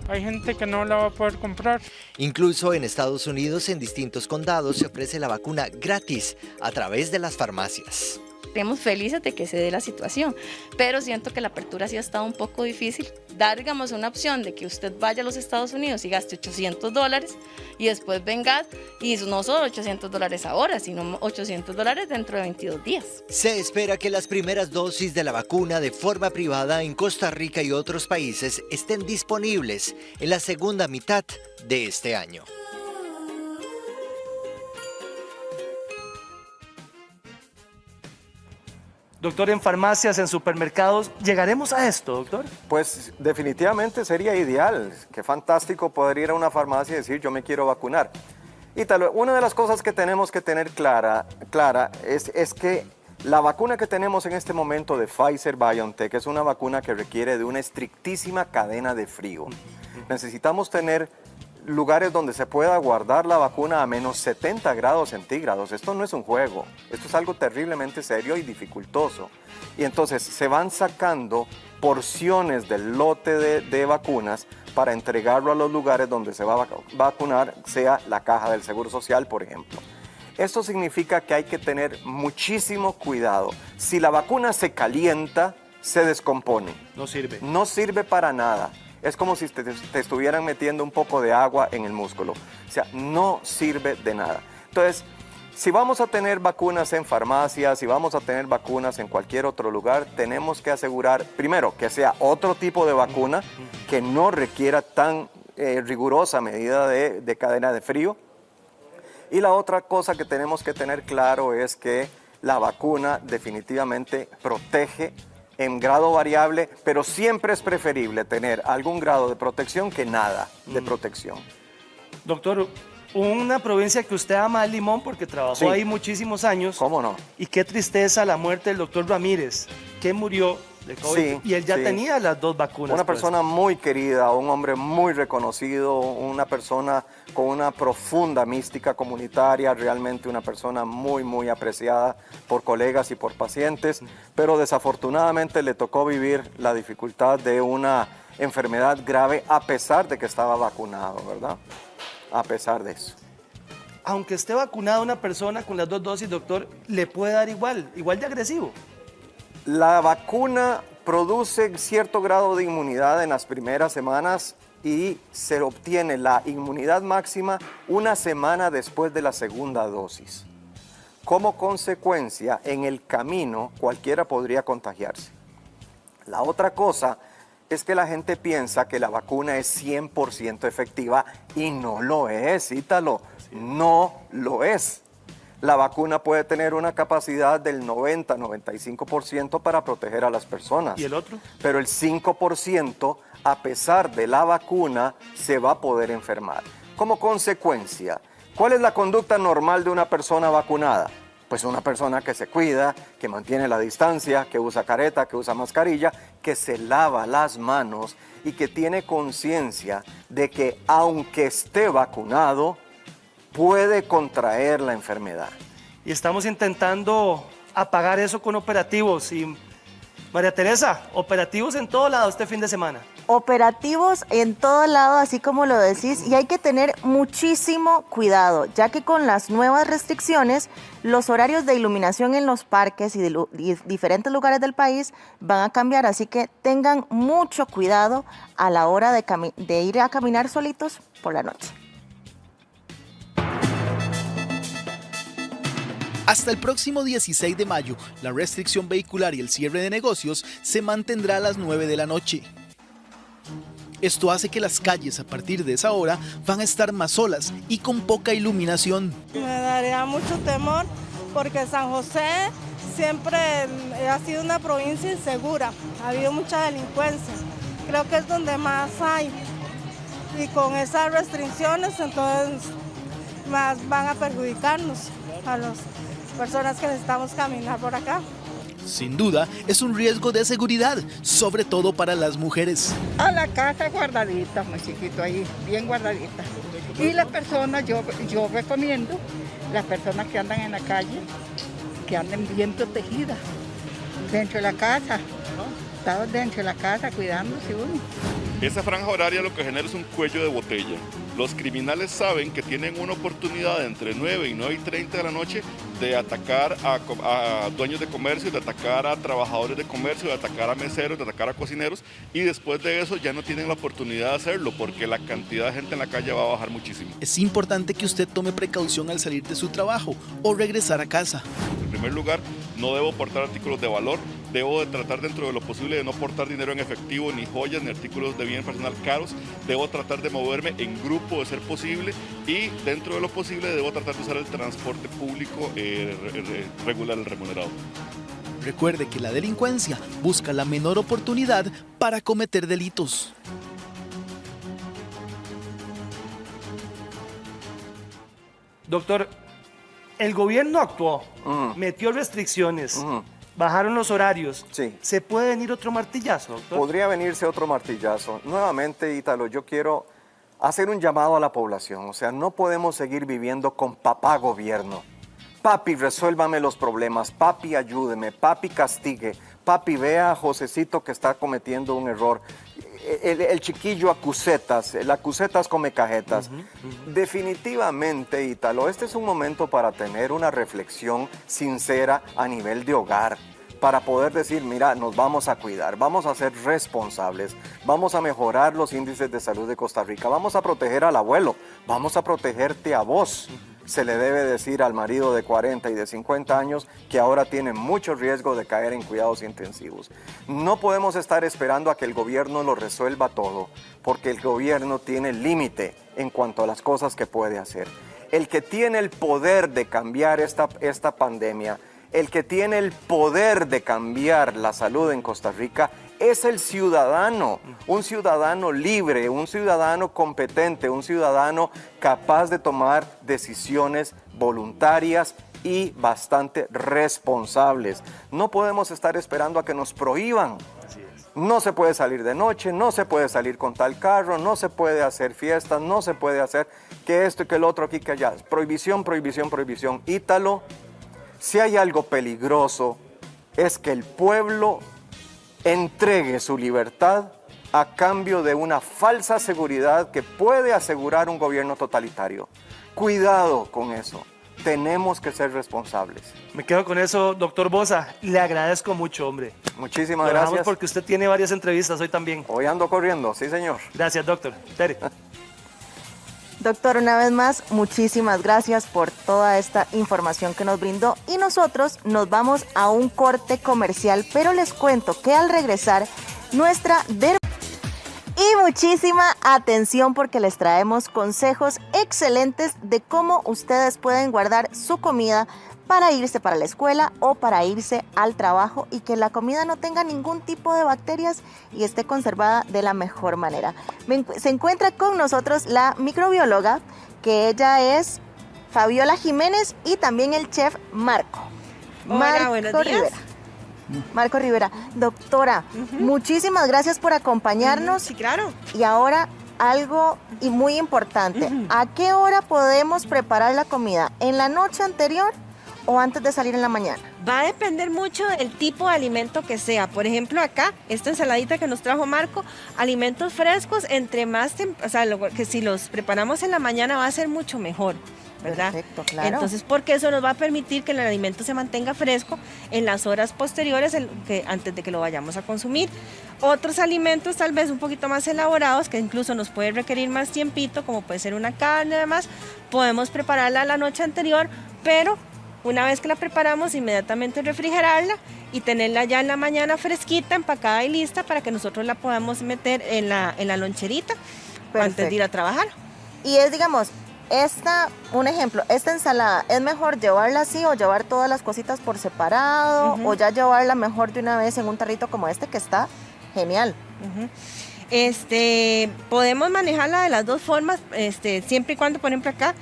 hay gente que no la va a poder comprar. Incluso en Estados Unidos, en distintos condados, se ofrece la vacuna gratis a través de las farmacias. Estamos felices de que se dé la situación, pero siento que la apertura sí ha estado un poco difícil. Dar, digamos, una opción de que usted vaya a los Estados Unidos y gaste $800 y después venga y no solo $800 ahora, sino $800 dentro de 22 días. Se espera que las primeras dosis de la vacuna de forma privada en Costa Rica y otros países estén disponibles en la segunda mitad de este año. Doctor, en farmacias, en supermercados, ¿llegaremos a esto, doctor? Pues definitivamente sería ideal. Qué fantástico poder ir a una farmacia y decir yo me quiero vacunar. Y una de las cosas que tenemos que tener clara es que la vacuna que tenemos en este momento de Pfizer-BioNTech es una vacuna que requiere de una estrictísima cadena de frío. Necesitamos tener lugares donde se pueda guardar la vacuna a menos 70 grados centígrados. Esto no es un juego, esto es algo terriblemente serio y dificultoso. Y entonces se van sacando porciones del lote de vacunas para entregarlo a los lugares donde se va a vacunar, sea la caja del Seguro Social, por ejemplo. Esto significa que hay que tener muchísimo cuidado. Si la vacuna se calienta, se descompone. No sirve. No sirve para nada. Es como si te estuvieran metiendo un poco de agua en el músculo. O sea, no sirve de nada. Entonces, si vamos a tener vacunas en farmacias, si vamos a tener vacunas en cualquier otro lugar, tenemos que asegurar, primero, que sea otro tipo de vacuna que no requiera tan rigurosa medida de cadena de frío. Y la otra cosa que tenemos que tener claro es que la vacuna definitivamente protege en grado variable, pero siempre es preferible tener algún grado de protección que nada de protección. Doctor, Una provincia que usted ama, el Limón, porque trabajó ahí muchísimos años. ¿Cómo no? Y qué tristeza la muerte del doctor Ramírez, que murió de COVID, y él ya tenía las 2 vacunas. Una persona muy querida, un hombre muy reconocido, una persona con una profunda mística comunitaria, realmente una persona muy, muy apreciada por colegas y por pacientes, pero desafortunadamente le tocó vivir la dificultad de una enfermedad grave a pesar de que estaba vacunado, ¿verdad? A pesar de eso. Aunque esté vacunada una persona con las 2 dosis, doctor, le puede dar igual de agresivo. La vacuna produce cierto grado de inmunidad en las primeras semanas y se obtiene la inmunidad máxima una semana después de la segunda dosis. Como consecuencia, en el camino cualquiera podría contagiarse. La otra cosa es que la gente piensa que la vacuna es 100% efectiva y no lo es, Ítalo, no lo es. La vacuna puede tener una capacidad del 90-95% para proteger a las personas. ¿Y el otro? Pero el 5%, a pesar de la vacuna, se va a poder enfermar. Como consecuencia, ¿cuál es la conducta normal de una persona vacunada? Pues una persona que se cuida, que mantiene la distancia, que usa careta, que usa mascarilla, que se lava las manos y que tiene conciencia de que aunque esté vacunado, puede contraer la enfermedad. Y estamos intentando apagar eso con operativos. Y María Teresa, operativos en todo lado este fin de semana. Operativos en todo lado, así como lo decís, y hay que tener muchísimo cuidado, ya que con las nuevas restricciones, los horarios de iluminación en los parques y diferentes lugares del país van a cambiar, así que tengan mucho cuidado a la hora de ir a caminar solitos por la noche. Hasta el próximo 16 de mayo, la restricción vehicular y el cierre de negocios se mantendrá a las 9 de la noche. Esto hace que las calles a partir de esa hora van a estar más solas y con poca iluminación. Me daría mucho temor porque San José siempre ha sido una provincia insegura, ha habido mucha delincuencia, creo que es donde más hay. Y con esas restricciones entonces más van a perjudicarnos a las personas que necesitamos caminar por acá. Sin duda, es un riesgo de seguridad, sobre todo para las mujeres. A la casa guardadita, muy chiquito ahí, bien guardadita. Y las personas, yo recomiendo, las personas que andan en la calle, que anden bien protegidas, dentro de la casa, estados dentro de la casa, cuidándose uno. Esa franja horaria lo que genera es un cuello de botella. Los criminales saben que tienen una oportunidad entre 9 y 9:30 de la noche de atacar a dueños de comercio, de atacar a trabajadores de comercio, de atacar a meseros, de atacar a cocineros, y después de eso ya no tienen la oportunidad de hacerlo porque la cantidad de gente en la calle va a bajar muchísimo. Es importante que usted tome precaución al salir de su trabajo o regresar a casa. En primer lugar, no debo portar artículos de valor, debo de tratar dentro de lo posible de no portar dinero en efectivo, ni joyas, ni artículos de bien personal caros, debo tratar de moverme en grupo de ser posible y dentro de lo posible debo tratar de usar el transporte público regular, el remunerado. Recuerde que la delincuencia busca la menor oportunidad para cometer delitos. Doctor, el gobierno actuó, metió restricciones, bajaron los horarios. Sí. ¿Se puede venir otro martillazo, doctor? Podría venirse otro martillazo. Nuevamente, Ítalo, yo quiero hacer un llamado a la población. O sea, no podemos seguir viviendo con papá gobierno. Papi, resuélvame los problemas. Papi, ayúdeme. Papi, castigue. Papi, vea a Josecito que está cometiendo un error. El chiquillo acusetas, el acusetas come cajetas. Definitivamente, Ítalo, este es un momento para tener una reflexión sincera a nivel de hogar, para poder decir, mira, nos vamos a cuidar, vamos a ser responsables, vamos a mejorar los índices de salud de Costa Rica, vamos a proteger al abuelo, vamos a protegerte a vos. Se le debe decir al marido de 40 y de 50 años que ahora tiene mucho riesgo de caer en cuidados intensivos. No podemos estar esperando a que el gobierno lo resuelva todo, porque el gobierno tiene límite en cuanto a las cosas que puede hacer. El que tiene el poder de cambiar esta pandemia, el que tiene el poder de cambiar la salud en Costa Rica es el ciudadano, un ciudadano libre, un ciudadano competente, un ciudadano capaz de tomar decisiones voluntarias y bastante responsables. No podemos estar esperando a que nos prohíban. No se puede salir de noche, no se puede salir con tal carro, no se puede hacer fiestas, no se puede hacer que esto y que el otro, aquí que allá. Prohibición, prohibición, prohibición. Ítalo, si hay algo peligroso, es que el pueblo entregue su libertad a cambio de una falsa seguridad que puede asegurar un gobierno totalitario. Cuidado con eso. Tenemos que ser responsables. Me quedo con eso, doctor Bosa. Le agradezco mucho, hombre. Muchísimas gracias. Porque usted tiene varias entrevistas hoy también. Hoy ando corriendo, sí señor. Gracias, doctor. Tere. Doctor, una vez más, muchísimas gracias por toda esta información que nos brindó. Y nosotros nos vamos a un corte comercial, pero les cuento que al regresar, nuestra y muchísima atención porque les traemos consejos excelentes de cómo ustedes pueden guardar su comida para irse para la escuela o para irse al trabajo y que la comida no tenga ningún tipo de bacterias y esté conservada de la mejor manera. Se encuentra con nosotros la microbióloga, que ella es Fabiola Jiménez, y también el chef Marco. Hola, buenos días. Rivera. Marco Rivera. Doctora, muchísimas gracias por acompañarnos. Sí, claro. Y ahora algo y muy importante. ¿A qué hora podemos preparar la comida? ¿En la noche anterior o antes de salir en la mañana? Va a depender mucho del tipo de alimento que sea. Por ejemplo, acá, esta ensaladita que nos trajo Marco, alimentos frescos, entre más, que si los preparamos en la mañana va a ser mucho mejor, ¿verdad? Perfecto, claro. Entonces, porque eso nos va a permitir que el alimento se mantenga fresco en las horas posteriores, antes de que lo vayamos a consumir. Otros alimentos tal vez un poquito más elaborados, que incluso nos puede requerir más tiempito, como puede ser una carne, además, podemos prepararla la noche anterior, pero una vez que la preparamos, inmediatamente refrigerarla y tenerla ya en la mañana fresquita, empacada y lista para que nosotros la podamos meter en la loncherita antes de ir a trabajar. Y es, digamos, un ejemplo, esta ensalada, ¿es mejor llevarla así o llevar todas las cositas por separado o ya llevarla mejor de una vez en un tarrito como este que está genial? Podemos manejarla de las dos formas, siempre y cuando, por ejemplo, acá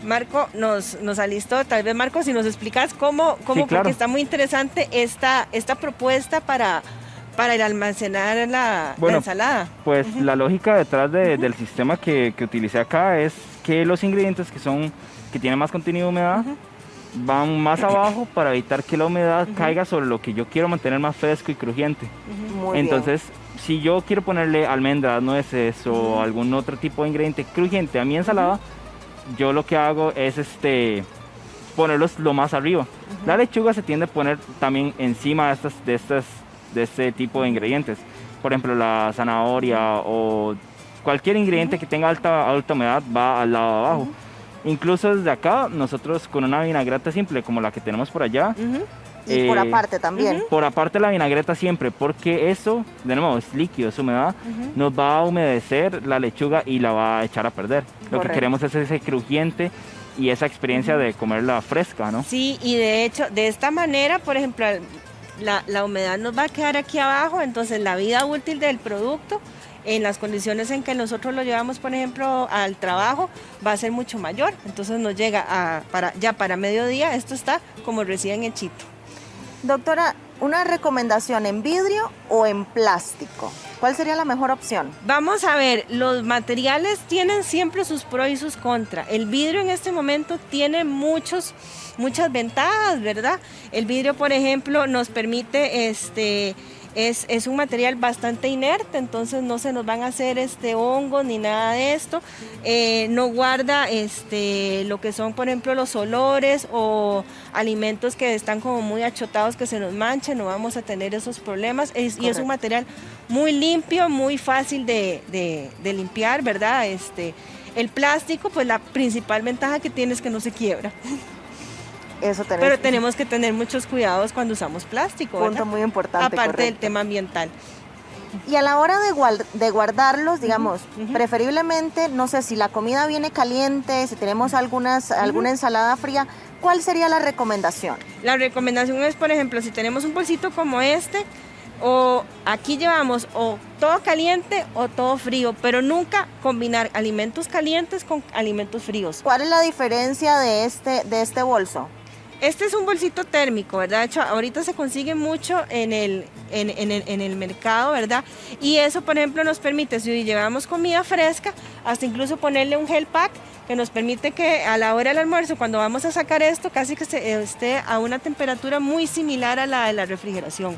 Marco nos alistó. Tal vez, Marco, si nos explicas cómo sí, claro, porque está muy interesante esta propuesta para el almacenar la ensalada. Pues la lógica detrás del sistema que utilicé acá es que los ingredientes que tienen más contenido de humedad van más abajo para evitar que la humedad caiga sobre lo que yo quiero mantener más fresco y crujiente. Entonces, si yo quiero ponerle almendras, nueces o algún otro tipo de ingrediente crujiente a mi ensalada, yo lo que hago es ponerlos lo más arriba. La lechuga se tiende a poner también encima de este tipo de ingredientes. Por ejemplo, la zanahoria o cualquier ingrediente que tenga alta humedad va al lado de abajo. Incluso desde acá, nosotros con una vinagreta simple como la que tenemos por allá. Y por aparte también. Por aparte la vinagreta siempre, porque eso, de nuevo, es líquido, es humedad, nos va a humedecer la lechuga y la va a echar a perder. Lo que queremos es ese crujiente y esa experiencia de comerla fresca, ¿no? Sí, y de hecho, de esta manera, por ejemplo, la humedad nos va a quedar aquí abajo, entonces la vida útil del producto, en las condiciones en que nosotros lo llevamos, por ejemplo, al trabajo, va a ser mucho mayor. Entonces nos llega ya para mediodía, esto está como recién hechito. Doctora, una recomendación, ¿en vidrio o en plástico? ¿Cuál sería la mejor opción? Vamos a ver, los materiales tienen siempre sus pros y sus contras. El vidrio en este momento tiene muchas ventajas, ¿verdad? El vidrio, por ejemplo, nos permite, es un material bastante inerte, entonces no se nos van a hacer hongos ni nada de esto. No guarda lo que son, por ejemplo, los olores o alimentos que están como muy achotados, que se nos manchen, no vamos a tener esos problemas. Y es un material muy limpio, muy fácil de limpiar, ¿verdad? El plástico, pues la principal ventaja que tiene es que no se quiebra. Pero tenemos que tener muchos cuidados cuando usamos plástico, ¿verdad? Punto muy importante. Aparte del tema ambiental. Y a la hora de guardarlos, digamos, preferiblemente, no sé, si la comida viene caliente, si tenemos alguna ensalada fría, ¿cuál sería la recomendación? La recomendación es, por ejemplo, si tenemos un bolsito como o aquí llevamos o todo caliente o todo frío, pero nunca combinar alimentos calientes con alimentos fríos. ¿Cuál es la diferencia de este bolso? Este es un bolsito térmico, ¿verdad? De hecho, ahorita se consigue mucho en el mercado, ¿verdad? Y eso, por ejemplo, nos permite, si llevamos comida fresca, hasta incluso ponerle un gel pack que nos permite que a la hora del almuerzo, cuando vamos a sacar esto, casi que esté a una temperatura muy similar a la de la refrigeración.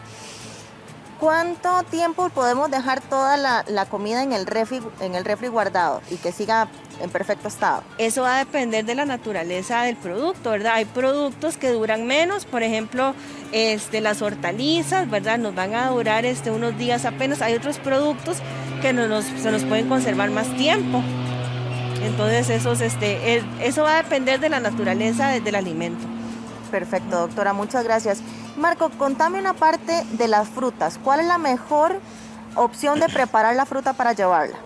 ¿Cuánto tiempo podemos dejar toda la comida en el refri guardado y que siga en perfecto estado? Eso va a depender de la naturaleza del producto, ¿verdad? Hay productos que duran menos, por ejemplo, las hortalizas, ¿verdad? Nos van a durar unos días apenas. Hay otros productos que se nos pueden conservar más tiempo. Entonces eso va a depender de la naturaleza del alimento. Perfecto, doctora, muchas gracias. Marco, contame una parte de las frutas. ¿Cuál es la mejor opción de preparar la fruta para llevarla?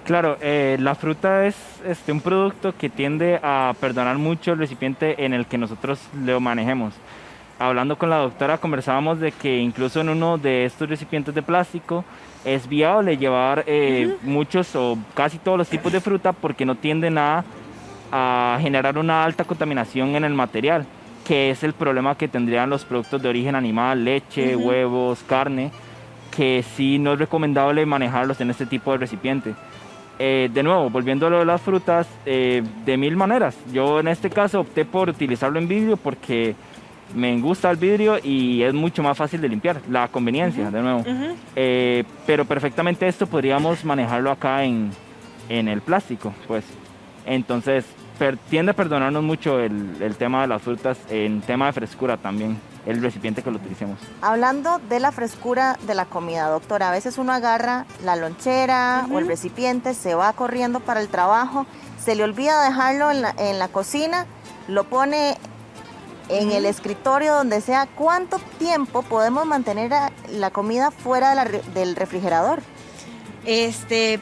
Claro, la fruta es un producto que tiende a perdonar mucho el recipiente en el que nosotros lo manejemos. Hablando con la doctora conversábamos de que incluso en uno de estos recipientes de plástico es viable llevar muchos o casi todos los tipos de fruta porque no tienden a generar una alta contaminación en el material, que es el problema que tendrían los productos de origen animal, leche, huevos, carne, que sí no es recomendable manejarlos en este tipo de recipiente. De nuevo, volviendo a lo de las frutas, de mil maneras. Yo en este caso opté por utilizarlo en vidrio porque me gusta el vidrio y es mucho más fácil de limpiar, la conveniencia, de nuevo. Pero perfectamente esto podríamos manejarlo acá en el plástico, pues. Entonces, tiende a perdonarnos mucho el tema de las frutas, en tema de frescura también, el recipiente que lo utilicemos. Hablando de la frescura de la comida, doctora, a veces uno agarra la lonchera o el recipiente, se va corriendo para el trabajo, se le olvida dejarlo en la cocina, lo pone en el escritorio, donde sea. ¿Cuánto tiempo podemos mantener la comida fuera del refrigerador?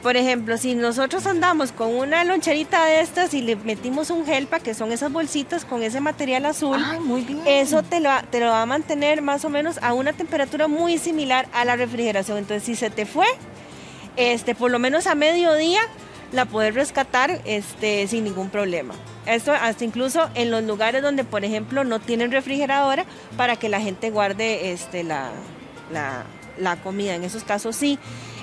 Por ejemplo, si nosotros andamos con una loncherita de estas y le metimos un gel pack, que son esas bolsitas con ese material azul, muy bien. Eso te lo va a mantener más o menos a una temperatura muy similar a la refrigeración. Entonces, si se te fue, por lo menos a mediodía, la puedes rescatar sin ningún problema. Esto hasta incluso en los lugares donde, por ejemplo, no tienen refrigeradora, para que la gente guarde la comida. En esos casos sí.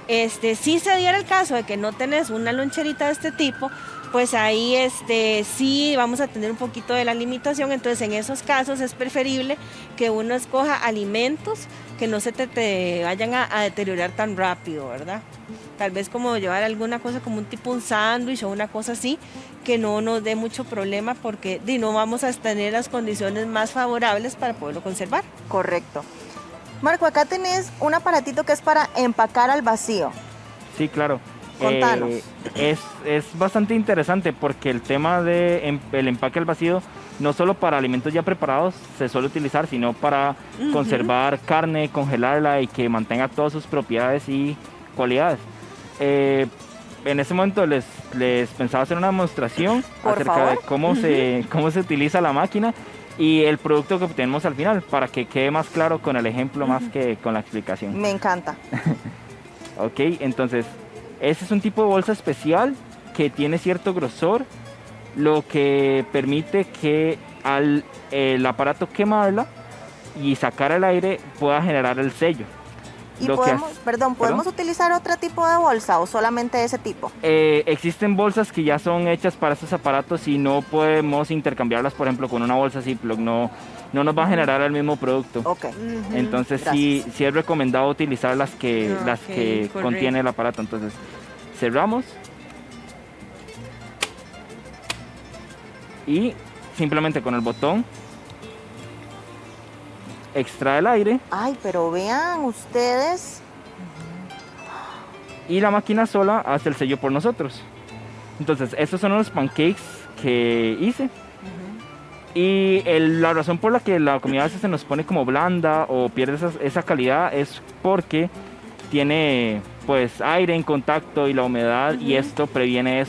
Si se diera el caso de que no tenés una loncherita de este tipo, pues ahí sí vamos a tener un poquito de la limitación. Entonces en esos casos es preferible que uno escoja alimentos que no se te vayan a deteriorar tan rápido, ¿verdad? Tal vez como llevar alguna cosa como un sándwich o una cosa así, que no nos dé mucho problema, porque no vamos a tener las condiciones más favorables para poderlo conservar. Correcto. Marco, acá tenés un aparatito que es para empacar al vacío. Sí, claro. Contanos. Es bastante interesante porque el tema del empaque al vacío, no solo para alimentos ya preparados se suele utilizar, sino para conservar carne, congelarla y que mantenga todas sus propiedades y cualidades. En ese momento les pensaba hacer una demostración acerca de cómo se utiliza la máquina y el producto que obtenemos al final, para que quede más claro con el ejemplo más que con la explicación. Me encanta. Ok, entonces, este es un tipo de bolsa especial que tiene cierto grosor, lo que permite que al el aparato quemarla y sacar el aire pueda generar el sello. ¿Y podemos utilizar otro tipo de bolsa o solamente ese tipo? Existen bolsas que ya son hechas para estos aparatos y no podemos intercambiarlas, por ejemplo, con una bolsa Ziploc, no nos va a generar el mismo producto. Entonces sí es recomendado utilizar las que contiene el aparato. Entonces cerramos y simplemente con el botón extrae el aire. Ay, pero vean ustedes. Y la máquina sola hace el sello por nosotros. Entonces, estos son los pancakes que hice. Y la razón por la que la comida a veces se nos pone como blanda o pierde esa calidad es porque tiene pues aire en contacto y la humedad, y esto previene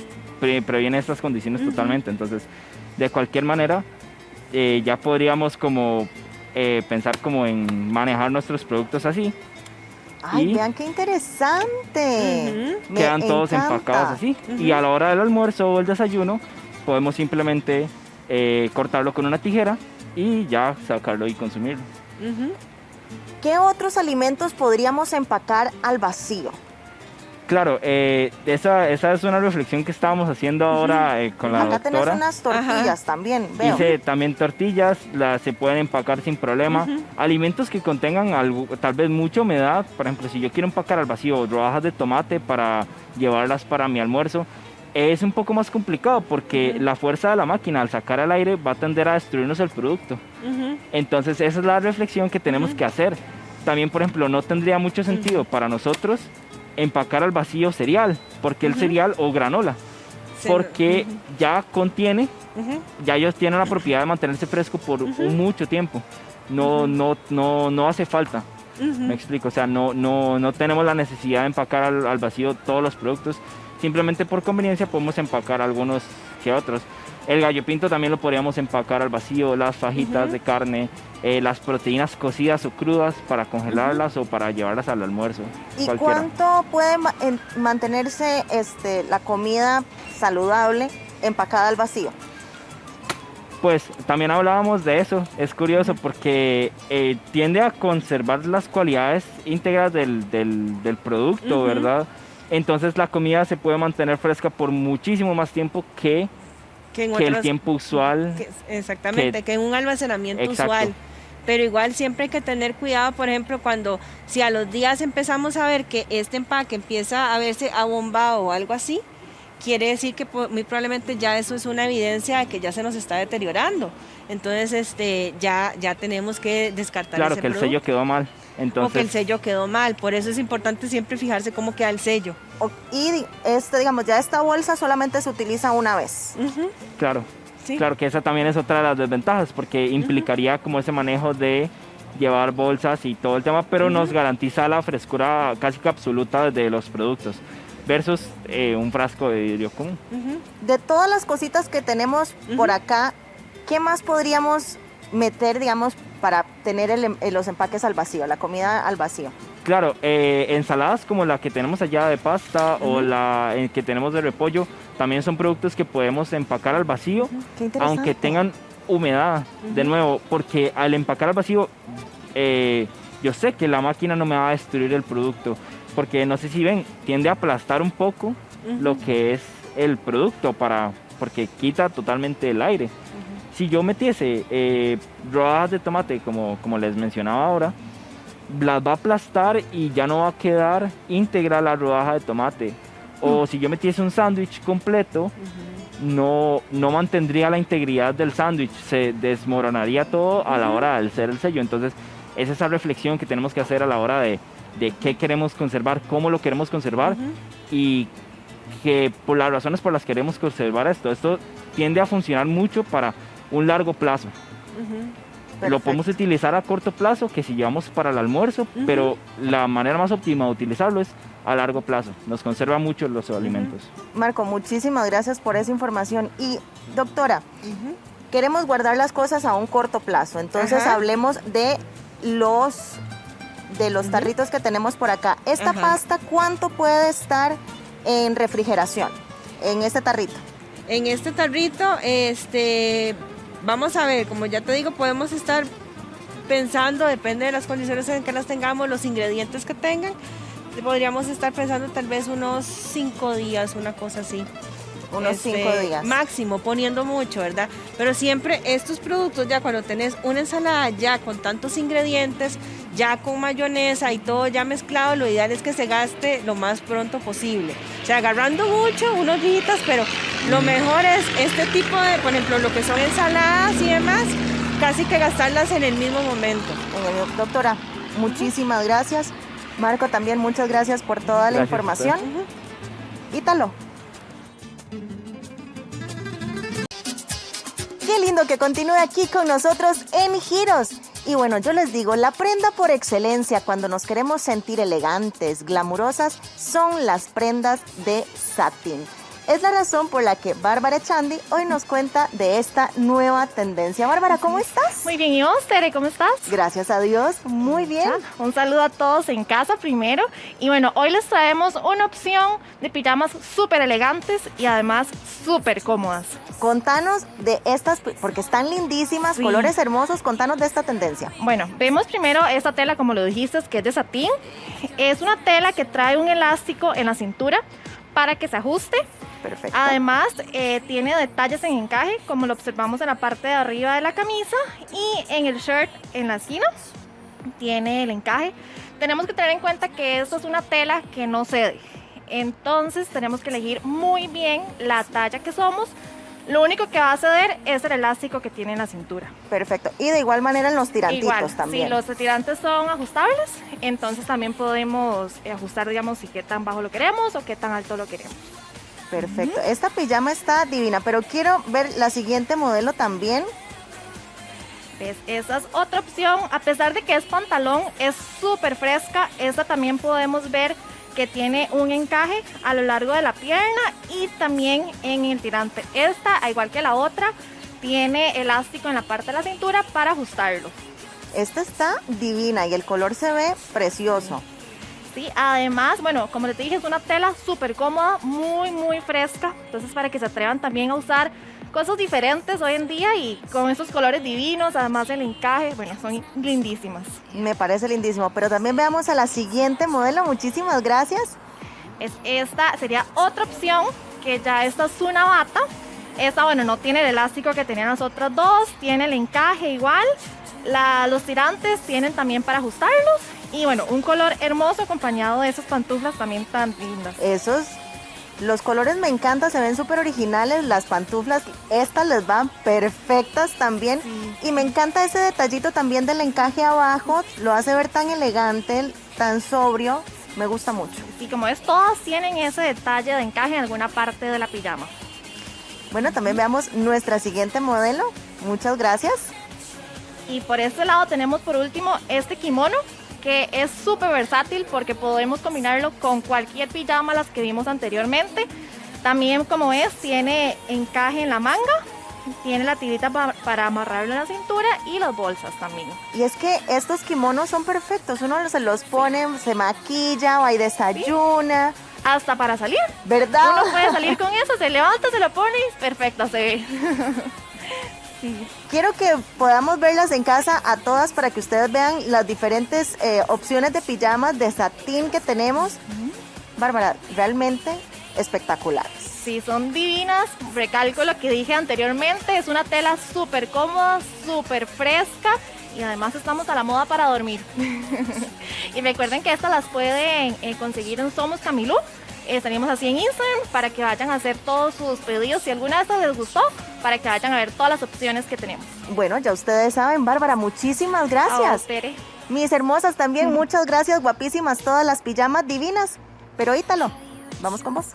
estas condiciones totalmente. Entonces, de cualquier manera, ya podríamos como pensar como en manejar nuestros productos así. Ay, y vean qué interesante. Me quedan todos encanta. empacados así. Y a la hora del almuerzo o el desayuno, podemos simplemente cortarlo con una tijera y ya sacarlo y consumirlo. ¿Qué otros alimentos podríamos empacar al vacío? Claro, esa es una reflexión que estábamos haciendo ahora con la Acá tenés doctora. unas tortillas también, veo. Hice también tortillas, se pueden empacar sin problema. Alimentos que contengan algo, tal vez mucha humedad, por ejemplo, si yo quiero empacar al vacío rodajas de tomate para llevarlas para mi almuerzo, es un poco más complicado porque la fuerza de la máquina al sacar al aire va a tender a destruirnos el producto. Entonces esa es la reflexión que tenemos que hacer. También, por ejemplo, no tendría mucho sentido para nosotros empacar al vacío cereal, porque el cereal o granola, porque ya contiene, ya ellos tienen la propiedad de mantenerse fresco por mucho tiempo. No hace falta. Me explico, o sea, no tenemos la necesidad de empacar al vacío todos los productos. Simplemente por conveniencia podemos empacar algunos que otros. El gallo pinto también lo podríamos empacar al vacío, las fajitas de carne, las proteínas cocidas o crudas para congelarlas o para llevarlas al almuerzo. ¿Y cualquiera. cuánto puede mantenerse la comida saludable empacada al vacío? Pues también hablábamos de eso, es curioso porque tiende a conservar las cualidades íntegras del producto, ¿verdad? Entonces la comida se puede mantener fresca por muchísimo más tiempo que el tiempo usual. Exactamente, que en un almacenamiento usual. Pero igual siempre hay que tener cuidado, por ejemplo, si a los días empezamos a ver que este empaque empieza a verse abombado o algo así, quiere decir que muy probablemente ya eso es una evidencia de que ya se nos está deteriorando. Entonces ya tenemos que descartar ese producto. Claro, que el sello quedó mal. Entonces, o que el sello quedó mal, por eso es importante siempre fijarse cómo queda el sello. Y digamos, ya esta bolsa solamente se utiliza una vez. Claro, claro que esa también es otra de las desventajas, porque implicaría como ese manejo de llevar bolsas y todo el tema, pero nos garantiza la frescura casi que absoluta de los productos, versus un frasco de vidrio común. De todas las cositas que tenemos por acá, ¿qué más podríamos meter, digamos, para tener los empaques al vacío, la comida al vacío? Claro, ensaladas como la que tenemos allá de pasta o la que tenemos de repollo, también son productos que podemos empacar al vacío, aunque tengan humedad, de nuevo, porque al empacar al vacío, yo sé que la máquina no me va a destruir el producto, porque no sé si ven, tiende a aplastar un poco lo que es el producto, porque quita totalmente el aire. Si yo metiese rodajas de tomate, como les mencionaba ahora, las va a aplastar y ya no va a quedar íntegra la rodaja de tomate. O si yo metiese un sándwich completo, no mantendría la integridad del sándwich, se desmoronaría todo a la hora de hacer el sello. Entonces, es esa reflexión que tenemos que hacer a la hora de qué queremos conservar, cómo lo queremos conservar y que por las razones por las que queremos conservar esto tiende a funcionar mucho para un largo plazo. Lo podemos utilizar a corto plazo, que si llevamos para el almuerzo, pero la manera más óptima de utilizarlo es a largo plazo. Nos conserva mucho los alimentos. Marco, muchísimas gracias por esa información. Y doctora, queremos guardar las cosas a un corto plazo, entonces hablemos de los tarritos que tenemos por acá. Esta pasta, ¿cuánto puede estar en refrigeración en este tarrito? En este tarrito, vamos a ver, como ya te digo, podemos estar pensando, depende de las condiciones en que las tengamos, los ingredientes que tengan, podríamos estar pensando tal vez unos 5 días, una cosa así. Unos 5 días. Máximo, poniendo mucho, ¿verdad? Pero siempre estos productos, ya cuando tenés una ensalada ya con tantos ingredientes, ya con mayonesa y todo ya mezclado, lo ideal es que se gaste lo más pronto posible. O sea, agarrando mucho, unos días, pero lo mejor es este tipo de, por ejemplo, lo que son ensaladas y demás, casi que gastarlas en el mismo momento. Doctora, muchísimas gracias. Marco, también muchas gracias por toda la información. Ítalo. Qué lindo que continúe aquí con nosotros en Giros. Y bueno, yo les digo, la prenda por excelencia cuando nos queremos sentir elegantes, glamurosas, son las prendas de satín. Es la razón por la que Bárbara Echandi hoy nos cuenta de esta nueva tendencia. Bárbara, ¿cómo estás? Muy bien, ¿y vos, Tere, cómo estás? Gracias a Dios, muy bien. Un saludo a todos en casa primero. Y bueno, hoy les traemos una opción de pijamas súper elegantes y además súper cómodas. Contanos de estas, porque están lindísimas, Sí. colores hermosos, contanos de esta tendencia. Bueno, vemos primero esta tela, como lo dijiste, que es de satín. Es una tela que trae un elástico en la cintura para que se ajuste. Perfecto. Además, tiene detalles en encaje, como lo observamos en la parte de arriba de la camisa y en el shirt en la esquina. Tiene el encaje. Tenemos que tener en cuenta que esto es una tela que no cede. Entonces, tenemos que elegir muy bien la talla que somos. Lo único que va a ceder es el elástico que tiene en la cintura. Perfecto. Y de igual manera en los tirantitos Igual, también. sí, los tirantes son ajustables, entonces también podemos ajustar, digamos, si qué tan bajo lo queremos o qué tan alto lo queremos. Perfecto. Esta pijama está divina, pero quiero ver la siguiente modelo también. ¿Ves? Esa es otra opción, a pesar de que es pantalón, es súper fresca. Esta también podemos ver que tiene un encaje a lo largo de la pierna y también en el tirante. Esta, al igual que la otra, tiene elástico en la parte de la cintura para ajustarlo. Esta está divina y el color se ve precioso. Sí, además, bueno, como les dije, es una tela súper cómoda, muy fresca. Entonces, para que se atrevan también a usar cosas diferentes hoy en día y con esos colores divinos, además el encaje, bueno, son lindísimas. Me parece lindísimo, pero también veamos a la siguiente modelo. Muchísimas gracias. Esta sería otra opción, que ya esta es una bata. Esta, bueno, no tiene el elástico que tenían las otras dos, tiene el encaje igual. Los tirantes tienen también para ajustarlos. Y bueno, un color hermoso acompañado de esas pantuflas también tan lindas. Los colores me encantan, se ven súper originales, las pantuflas, estas les van perfectas también. Sí. Y me encanta ese detallito también del encaje abajo, lo hace ver tan elegante, tan sobrio, me gusta mucho. Y como es, todas tienen ese detalle de encaje en alguna parte de la pijama. Bueno, también veamos nuestra siguiente modelo, muchas gracias. Y por este lado tenemos por último este kimono, que es súper versátil porque podemos combinarlo con cualquier pijama, las que vimos anteriormente. También, como ves, tiene encaje en la manga, tiene la tirita para amarrarlo en la cintura y las bolsas también. Y es que estos kimonos son perfectos, uno se los pone, se maquilla, va y desayuna. Sí. Hasta para salir, ¿verdad? Uno puede salir con eso, se levanta, se lo pone y perfecto, se ve. Sí. Quiero que podamos verlas en casa a todas para que ustedes vean las diferentes opciones de pijamas de satín que tenemos. Bárbara, realmente espectaculares. Sí, son divinas. Recalco lo que dije anteriormente, es una tela súper cómoda, súper fresca y además estamos a la moda para dormir. Y recuerden que estas las pueden conseguir en Somos Camilú. Estaríamos así en Instagram para que vayan a hacer todos sus pedidos. Si alguna de estas les gustó, para que vayan a ver todas las opciones que tenemos. Bueno, ya ustedes saben, Bárbara, muchísimas gracias. Mis hermosas también, muchas gracias, guapísimas todas las pijamas divinas. Pero Ítalo, vamos con vos.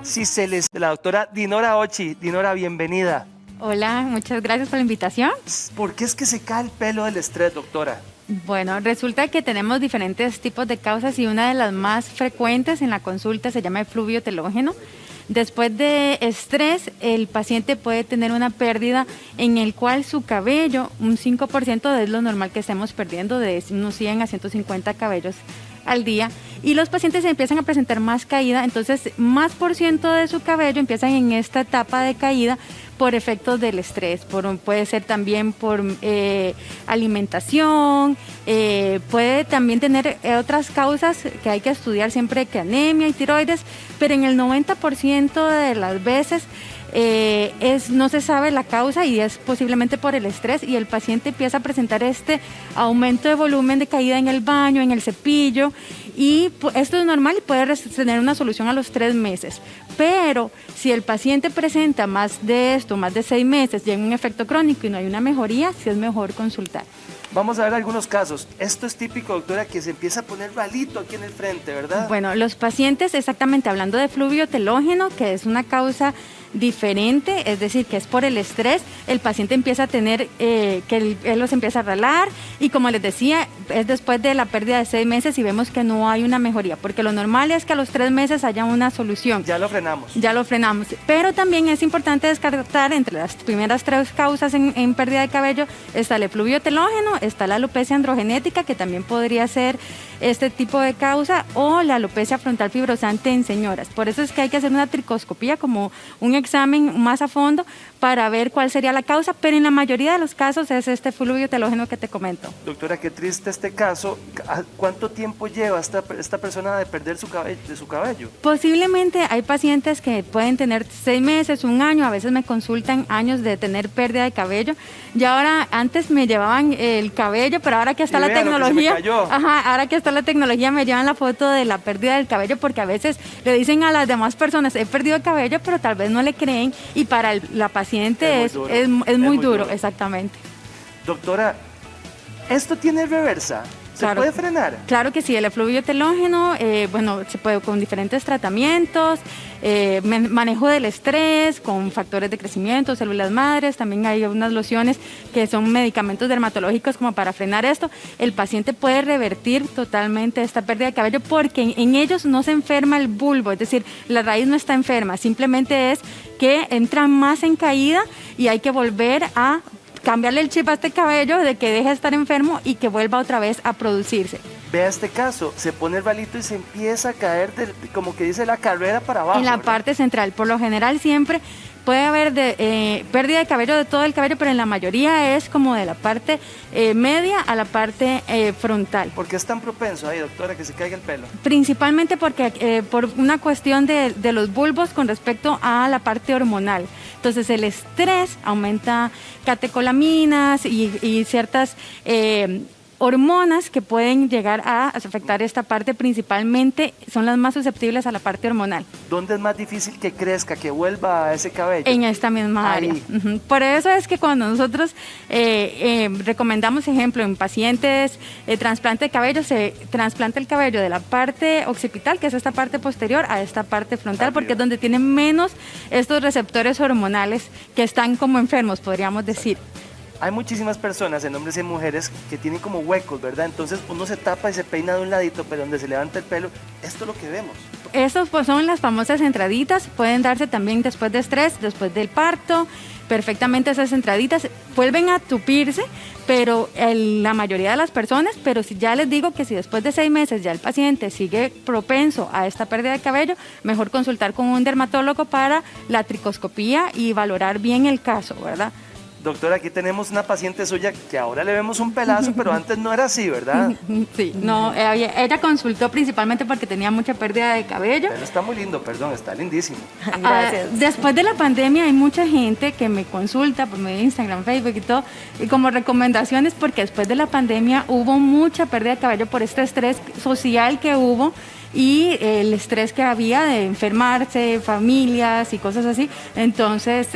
Ciseles, de la doctora Dinora Ochi. Dinora, bienvenida. Hola, muchas gracias por la invitación. ¿Por qué es que se cae el pelo del estrés, doctora? Bueno, resulta que tenemos diferentes tipos de causas y una de las más frecuentes en la consulta se llama efluvio telógeno. Después de estrés, el paciente puede tener una pérdida en el cual su cabello, un 5% es lo normal que estemos perdiendo, de unos 100 a 150 cabellos al día, y los pacientes empiezan a presentar más caída, entonces más por ciento de su cabello empiezan en esta etapa de caída por efectos del estrés, puede ser también por alimentación, puede también tener otras causas que hay que estudiar siempre, que anemia y tiroides, pero en el 90% de las veces no se sabe la causa y es posiblemente por el estrés, y el paciente empieza a presentar este aumento de volumen de caída en el baño, en el cepillo, y esto es normal y puede tener una solución a los 3 meses. Pero si el paciente presenta más de esto, más de 6 meses, llega un efecto crónico y no hay una mejoría, sí es mejor consultar. Vamos a ver algunos casos. Esto es típico, doctora, que se empieza a poner ralito aquí en el frente, ¿verdad? Bueno, los pacientes, exactamente, hablando de efluvio telógeno, que es una causa diferente, es decir, que es por el estrés, el paciente empieza a tener que el pelo se empieza a ralar y como les decía, es después de la pérdida de 6 meses y vemos que no hay una mejoría, porque lo normal es que a los 3 meses haya una solución. Ya lo frenamos. Ya lo frenamos, pero también es importante descartar entre las primeras 3 causas en pérdida de cabello, está el efluvio telógeno, está la alopecia androgenética, que también podría ser este tipo de causa, o la alopecia frontal fibrosante en señoras. Por eso es que hay que hacer una tricoscopía, como un examen más a fondo para ver cuál sería la causa, pero en la mayoría de los casos es este efluvio telógeno que te comento. Doctora, qué triste este caso. ¿Cuánto tiempo lleva esta persona de perder su cabello? Posiblemente hay pacientes que pueden tener 6 meses, 1 año, a veces me consultan años de tener pérdida de cabello. Y ahora, antes me llevaban el cabello, pero ahora que está la tecnología, ahora que está la tecnología me llevan la foto de la pérdida del cabello, porque a veces le dicen a las demás personas, he perdido el cabello, pero tal vez no le creen, y para la paciente es muy duro, exactamente. Doctora, ¿esto tiene reversa? ¿Se puede frenar? Claro que sí, el efluvio telógeno, se puede con diferentes tratamientos, manejo del estrés, con factores de crecimiento, células madres, también hay unas lociones que son medicamentos dermatológicos como para frenar esto. El paciente puede revertir totalmente esta pérdida de cabello porque en ellos no se enferma el bulbo, es decir, la raíz no está enferma, simplemente es que entra más en caída y hay que volver a cambiarle el chip a este cabello de que deje de estar enfermo y que vuelva otra vez a producirse. Vea este caso, se pone el balito y se empieza a caer, como que dice, la carrera para abajo. En la parte central, por lo general siempre puede haber pérdida de cabello de todo el cabello, pero en la mayoría es como de la parte media a la parte frontal. ¿Por qué es tan propenso ahí, doctora, que se caiga el pelo? Principalmente porque por una cuestión de los bulbos con respecto a la parte hormonal. Entonces el estrés aumenta catecolaminas y ciertas hormonas que pueden llegar a afectar esta parte, principalmente son las más susceptibles a la parte hormonal. ¿Dónde es más difícil que crezca, que vuelva a ese cabello? En esta misma área. Por eso es que cuando nosotros recomendamos, ejemplo, en pacientes trasplante de cabello, se trasplanta el cabello de la parte occipital, que es esta parte posterior, a esta parte frontal, porque es donde tienen menos estos receptores hormonales que están como enfermos, podríamos decir. Hay muchísimas personas, en hombres y en mujeres, que tienen como huecos, ¿verdad? Entonces uno se tapa y se peina de un ladito, pero donde se levanta el pelo, esto es lo que vemos. Estos pues son las famosas entraditas, pueden darse también después de estrés, después del parto, perfectamente esas entraditas vuelven a tupirse, pero la mayoría de las personas, pero si ya les digo que si después de 6 meses ya el paciente sigue propenso a esta pérdida de cabello, mejor consultar con un dermatólogo para la tricoscopía y valorar bien el caso, ¿verdad? Doctora, aquí tenemos una paciente suya que ahora le vemos un pelazo, pero antes no era así, ¿verdad? Sí, no, ella consultó principalmente porque tenía mucha pérdida de cabello. Pero está muy lindo, perdón, está lindísimo. Gracias. Después de la pandemia hay mucha gente que me consulta por medio de Instagram, Facebook y todo, y como recomendaciones, porque después de la pandemia hubo mucha pérdida de cabello por este estrés social que hubo y el estrés que había de enfermarse, familias y cosas así. Entonces,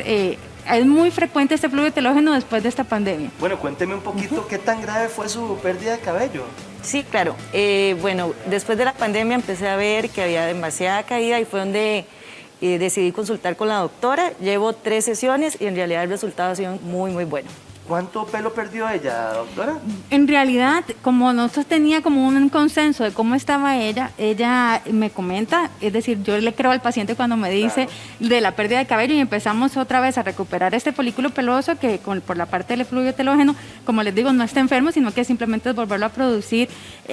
es muy frecuente este efluvio telógeno después de esta pandemia. Bueno, cuénteme un poquito qué tan grave fue su pérdida de cabello. Sí, claro. Después de la pandemia empecé a ver que había demasiada caída y fue donde decidí consultar con la doctora. Llevo 3 sesiones y en realidad el resultado ha sido muy, muy bueno. ¿Cuánto pelo perdió ella, doctora? En realidad, como nosotros tenía como un consenso de cómo estaba ella me comenta, es decir, yo le creo al paciente cuando me dice de la pérdida de cabello y empezamos otra vez a recuperar este folículo peloso que por la parte del efluvio telógeno, como les digo, no está enfermo, sino que simplemente es volverlo a producir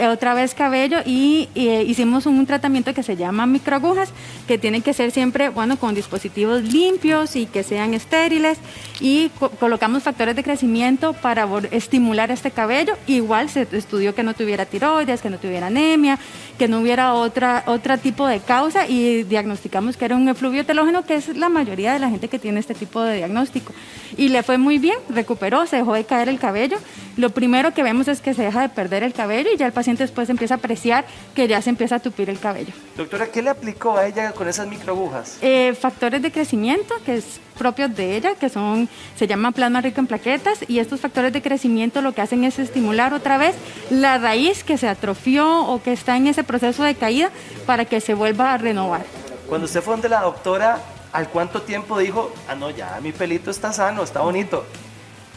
otra vez cabello y hicimos un tratamiento que se llama microagujas, que tienen que ser siempre, con dispositivos limpios y que sean estériles y colocamos factores de crecimiento para estimular este cabello. Igual se estudió que no tuviera tiroides, que no tuviera anemia, que no hubiera otro tipo de causa y diagnosticamos que era un efluvio telógeno, que es la mayoría de la gente que tiene este tipo de diagnóstico. Y le fue muy bien, recuperó, se dejó de caer el cabello. Lo primero que vemos es que se deja de perder el cabello y ya el paciente después empieza a apreciar que ya se empieza a tupir el cabello. Doctora, ¿qué le aplicó a ella con esas microagujas? Factores de crecimiento, que es propios de ella, que se llama plasma rico en plaquetas, y estos factores de crecimiento lo que hacen es estimular otra vez la raíz que se atrofió o que está en ese proceso de caída para que se vuelva a renovar. Cuando usted fue donde la doctora, ¿Al cuánto tiempo dijo, no, ya mi pelito está sano, está bonito?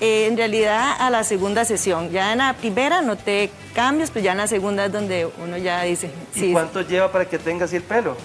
En realidad a la segunda sesión, ya en la primera noté cambios, pero ya en la segunda es donde uno ya dice... ¿Y cuánto lleva para que tenga así el pelo?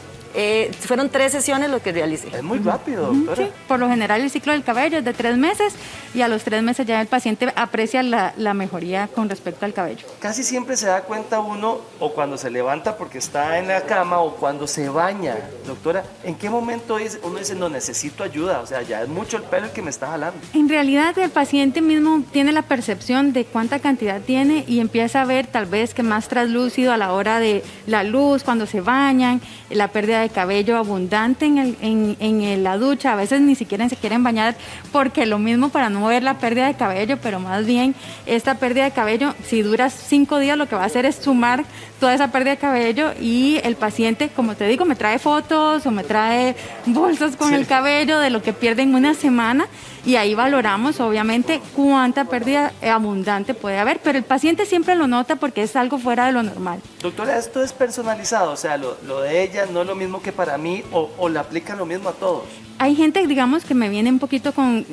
Fueron 3 sesiones lo que realicé. Es muy rápido, doctora. Sí, por lo general el ciclo del cabello es de 3 meses y a los 3 meses ya el paciente aprecia la mejoría con respecto al cabello. Casi siempre se da cuenta uno o cuando se levanta porque está en la cama o cuando se baña. Doctora, ¿en qué momento uno dice, no, necesito ayuda? O sea, ya es mucho el pelo el que me está jalando. En realidad el paciente mismo tiene la percepción de cuánta cantidad tiene y empieza a ver tal vez que más traslúcido a la hora de la luz, cuando se bañan, la pérdida de cabello abundante en la ducha, a veces ni siquiera se quieren bañar porque lo mismo para no ver la pérdida de cabello, pero más bien esta pérdida de cabello, si dura 5 días, lo que va a hacer es sumar toda esa pérdida de cabello y el paciente, como te digo, me trae fotos o me trae bolsas con el cabello de lo que pierde en una semana y ahí valoramos obviamente cuánta pérdida abundante puede haber, pero el paciente siempre lo nota porque es algo fuera de lo normal. Doctora, esto es personalizado, o sea, lo de ella no es lo mismo que para mí o le aplican lo mismo a todos. Hay gente, digamos, que me viene un poquito con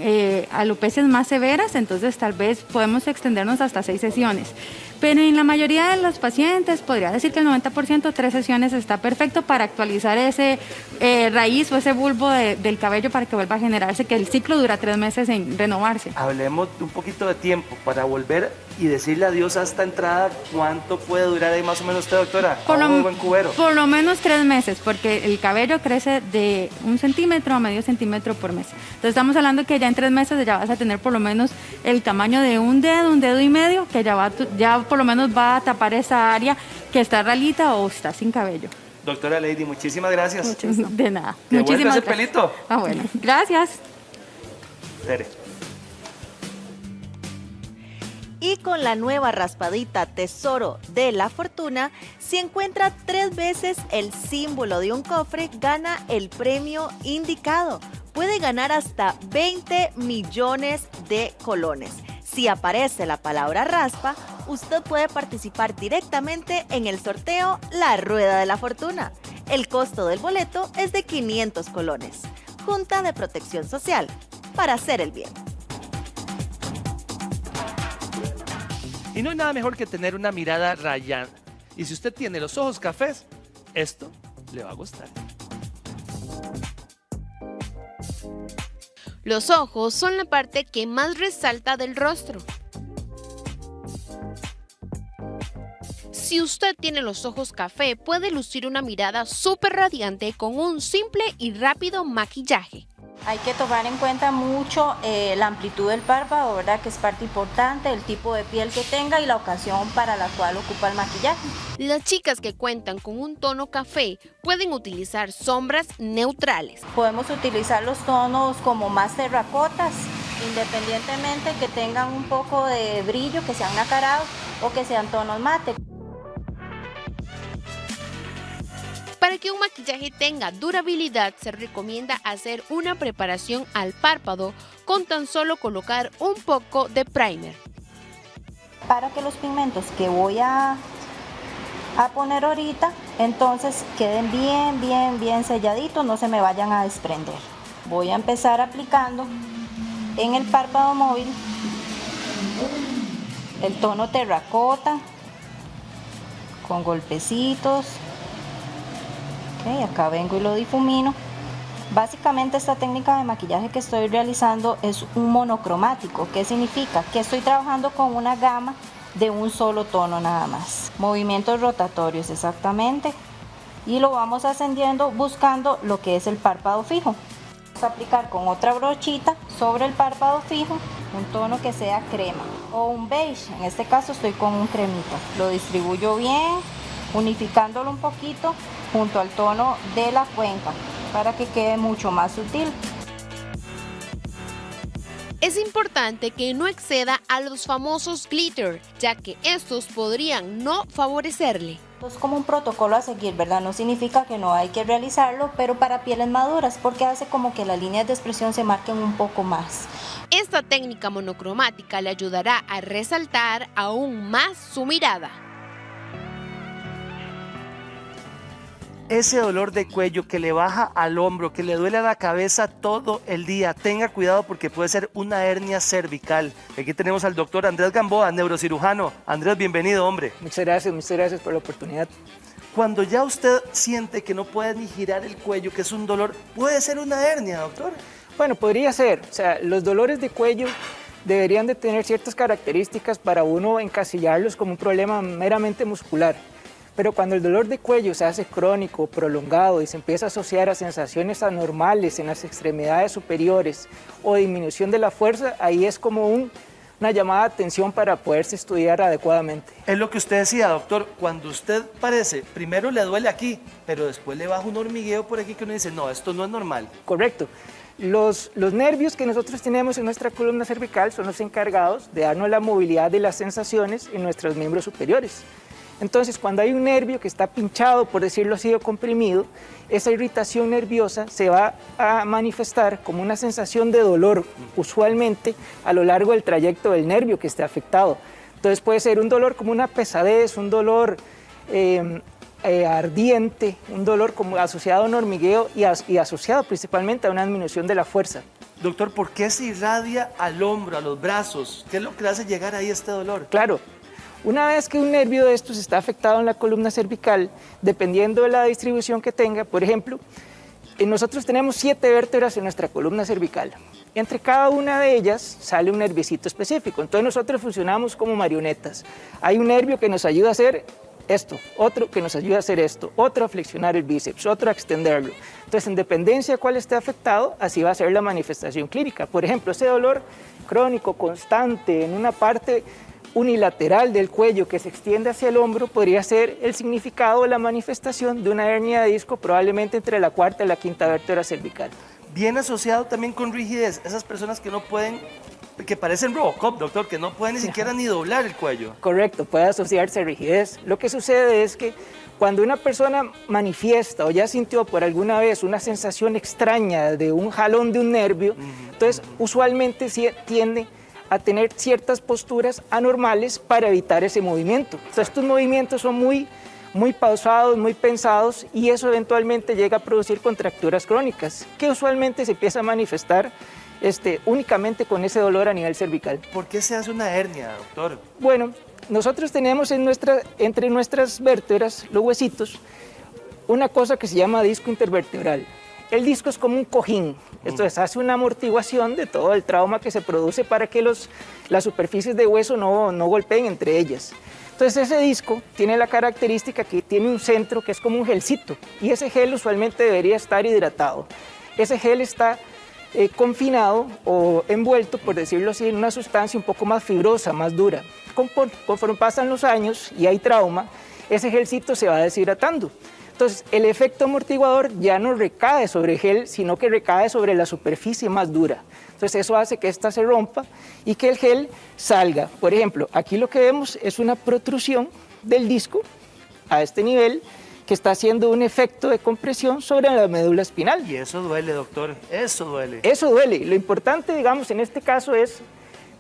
alopecias más severas, entonces tal vez podemos extendernos hasta 6 sesiones. Pero en la mayoría de los pacientes, podría decir que el 90%, 3 sesiones está perfecto para actualizar ese raíz o ese bulbo del cabello para que vuelva a generarse, que el ciclo dura 3 meses en renovarse. Hablemos un poquito de tiempo para volver y decirle adiós a esta entrada. ¿Cuánto puede durar ahí más o menos usted, doctora? Por lo menos 3 meses, porque el cabello crece de 1 centímetro a medio centímetro por mes. Entonces estamos hablando que ya en 3 meses ya vas a tener por lo menos el tamaño de un dedo y medio, que ya por lo menos va a tapar esa área que está ralita o está sin cabello. Doctora Lady, muchísimas gracias. De nada. Que Muchísimas ese gracias. pelito. Bueno, gracias. Tere. Y con la nueva raspadita Tesoro de la Fortuna, si encuentra 3 veces el símbolo de un cofre, gana el premio indicado. Puede ganar hasta 20 millones de colones. Si aparece la palabra raspa, usted puede participar directamente en el sorteo La Rueda de la Fortuna. El costo del boleto es de 500 colones. Junta de Protección Social, para hacer el bien. Y no hay nada mejor que tener una mirada rayante. Y si usted tiene los ojos cafés, esto le va a gustar. Los ojos son la parte que más resalta del rostro. Si usted tiene los ojos café, puede lucir una mirada súper radiante con un simple y rápido maquillaje. Hay que tomar en cuenta mucho la amplitud del párpado, ¿verdad? Que es parte importante, el tipo de piel que tenga y la ocasión para la cual ocupa el maquillaje. Las chicas que cuentan con un tono café pueden utilizar sombras neutrales. Podemos utilizar los tonos como más terracotas, independientemente que tengan un poco de brillo, que sean nacarados o que sean tonos mate. Para que un maquillaje tenga durabilidad, se recomienda hacer una preparación al párpado con tan solo colocar un poco de primer. Para que los pigmentos que voy a poner ahorita, entonces queden bien selladitos, no se me vayan a desprender. Voy a empezar aplicando en el párpado móvil el tono terracota con golpecitos. Okay, acá vengo y lo difumino. Básicamente esta técnica de maquillaje que estoy realizando es un monocromático. ¿Qué significa? Que estoy trabajando con una gama de un solo tono nada más. Movimientos rotatorios exactamente. Y lo vamos ascendiendo buscando lo que es el párpado fijo. Vamos a aplicar con otra brochita sobre el párpado fijo un tono que sea crema o un beige. En este caso estoy con un cremita. Lo distribuyo bien, unificándolo un poquito junto al tono de la cuenca para que quede mucho más sutil. Es importante que no exceda a los famosos glitter, ya que estos podrían no favorecerle. Es como un protocolo a seguir, ¿verdad? No significa que no hay que realizarlo, pero para pieles maduras, porque hace como que las líneas de expresión se marquen un poco más. Esta técnica monocromática le ayudará a resaltar aún más su mirada. ese dolor de cuello que le baja al hombro, que le duele a la cabeza todo el día, tenga cuidado porque puede ser una hernia cervical. Aquí tenemos al doctor Andrés Gamboa, neurocirujano. Andrés, bienvenido, hombre. Muchas gracias por la oportunidad. Cuando ya usted siente que no puede ni girar el cuello, que es un dolor, ¿puede ser una hernia, doctor? Bueno, podría ser. O sea, los dolores de cuello deberían de tener ciertas características para uno encasillarlos como un problema meramente muscular. Pero cuando el dolor de cuello se hace crónico, prolongado y se empieza a asociar a sensaciones anormales en las extremidades superiores o disminución de la fuerza, ahí es como una llamada de atención para poderse estudiar adecuadamente. Es lo que usted decía, doctor, cuando usted parece, primero le duele aquí, pero después le baja un hormigueo por aquí que uno dice, no, esto no es normal. Correcto. Los nervios que nosotros tenemos en nuestra columna cervical son los encargados de darnos la movilidad de las sensaciones en nuestros miembros superiores. Entonces, cuando hay un nervio que está pinchado, por decirlo así, o comprimido, esa irritación nerviosa se va a manifestar como una sensación de dolor, usualmente a lo largo del trayecto del nervio que esté afectado. Entonces puede ser un dolor como una pesadez, un dolor ardiente, un dolor como asociado a un hormigueo y asociado principalmente a una disminución de la fuerza. Doctor, ¿por qué se irradia al hombro, a los brazos? ¿Qué es lo que le hace llegar ahí este dolor? Claro. Una vez que un nervio de estos está afectado en la columna cervical, dependiendo de la distribución que tenga, por ejemplo, nosotros tenemos 7 vértebras en nuestra columna cervical. Entre cada una de ellas sale un nerviecito específico. Entonces nosotros funcionamos como marionetas. Hay un nervio que nos ayuda a hacer esto, otro que nos ayuda a hacer esto, otro a flexionar el bíceps, otro a extenderlo. Entonces, en dependencia de cuál esté afectado, así va a ser la manifestación clínica. Por ejemplo, ese dolor crónico, constante, en una parte unilateral del cuello que se extiende hacia el hombro podría ser el significado o la manifestación de una hernia de disco, probablemente entre la 4ª y la 5ª vértebra cervical. Bien asociado también con rigidez, esas personas que no pueden, que parecen Robocop, doctor, que no pueden ni siquiera ni doblar el cuello. Correcto, puede asociarse a rigidez. Lo que sucede es que cuando una persona manifiesta o ya sintió por alguna vez una sensación extraña de un jalón de un nervio, entonces usualmente tiende a tener ciertas posturas anormales para evitar ese movimiento. Entonces, estos movimientos son muy pausados, muy pensados, y eso eventualmente llega a producir contracturas crónicas, que usualmente se empieza a manifestar únicamente con ese dolor a nivel cervical. ¿Por qué se hace una hernia, doctor? Bueno, nosotros tenemos entre nuestras vértebras, los huesitos, una cosa que se llama disco intervertebral. El disco es como un cojín, entonces hace una amortiguación de todo el trauma que se produce para que las superficies de hueso no golpeen entre ellas. Entonces ese disco tiene la característica que tiene un centro que es como un gelcito, y ese gel usualmente debería estar hidratado. Ese gel está confinado o envuelto, por decirlo así, en una sustancia un poco más fibrosa, más dura. Conforme pasan los años y hay trauma, ese gelcito se va deshidratando. Entonces, el efecto amortiguador ya no recae sobre el gel, sino que recae sobre la superficie más dura. Entonces, eso hace que ésta se rompa y que el gel salga. Por ejemplo, aquí lo que vemos es una protrusión del disco a este nivel que está haciendo un efecto de compresión sobre la médula espinal. Y eso duele, doctor, eso duele. Eso duele. Lo importante, digamos, en este caso es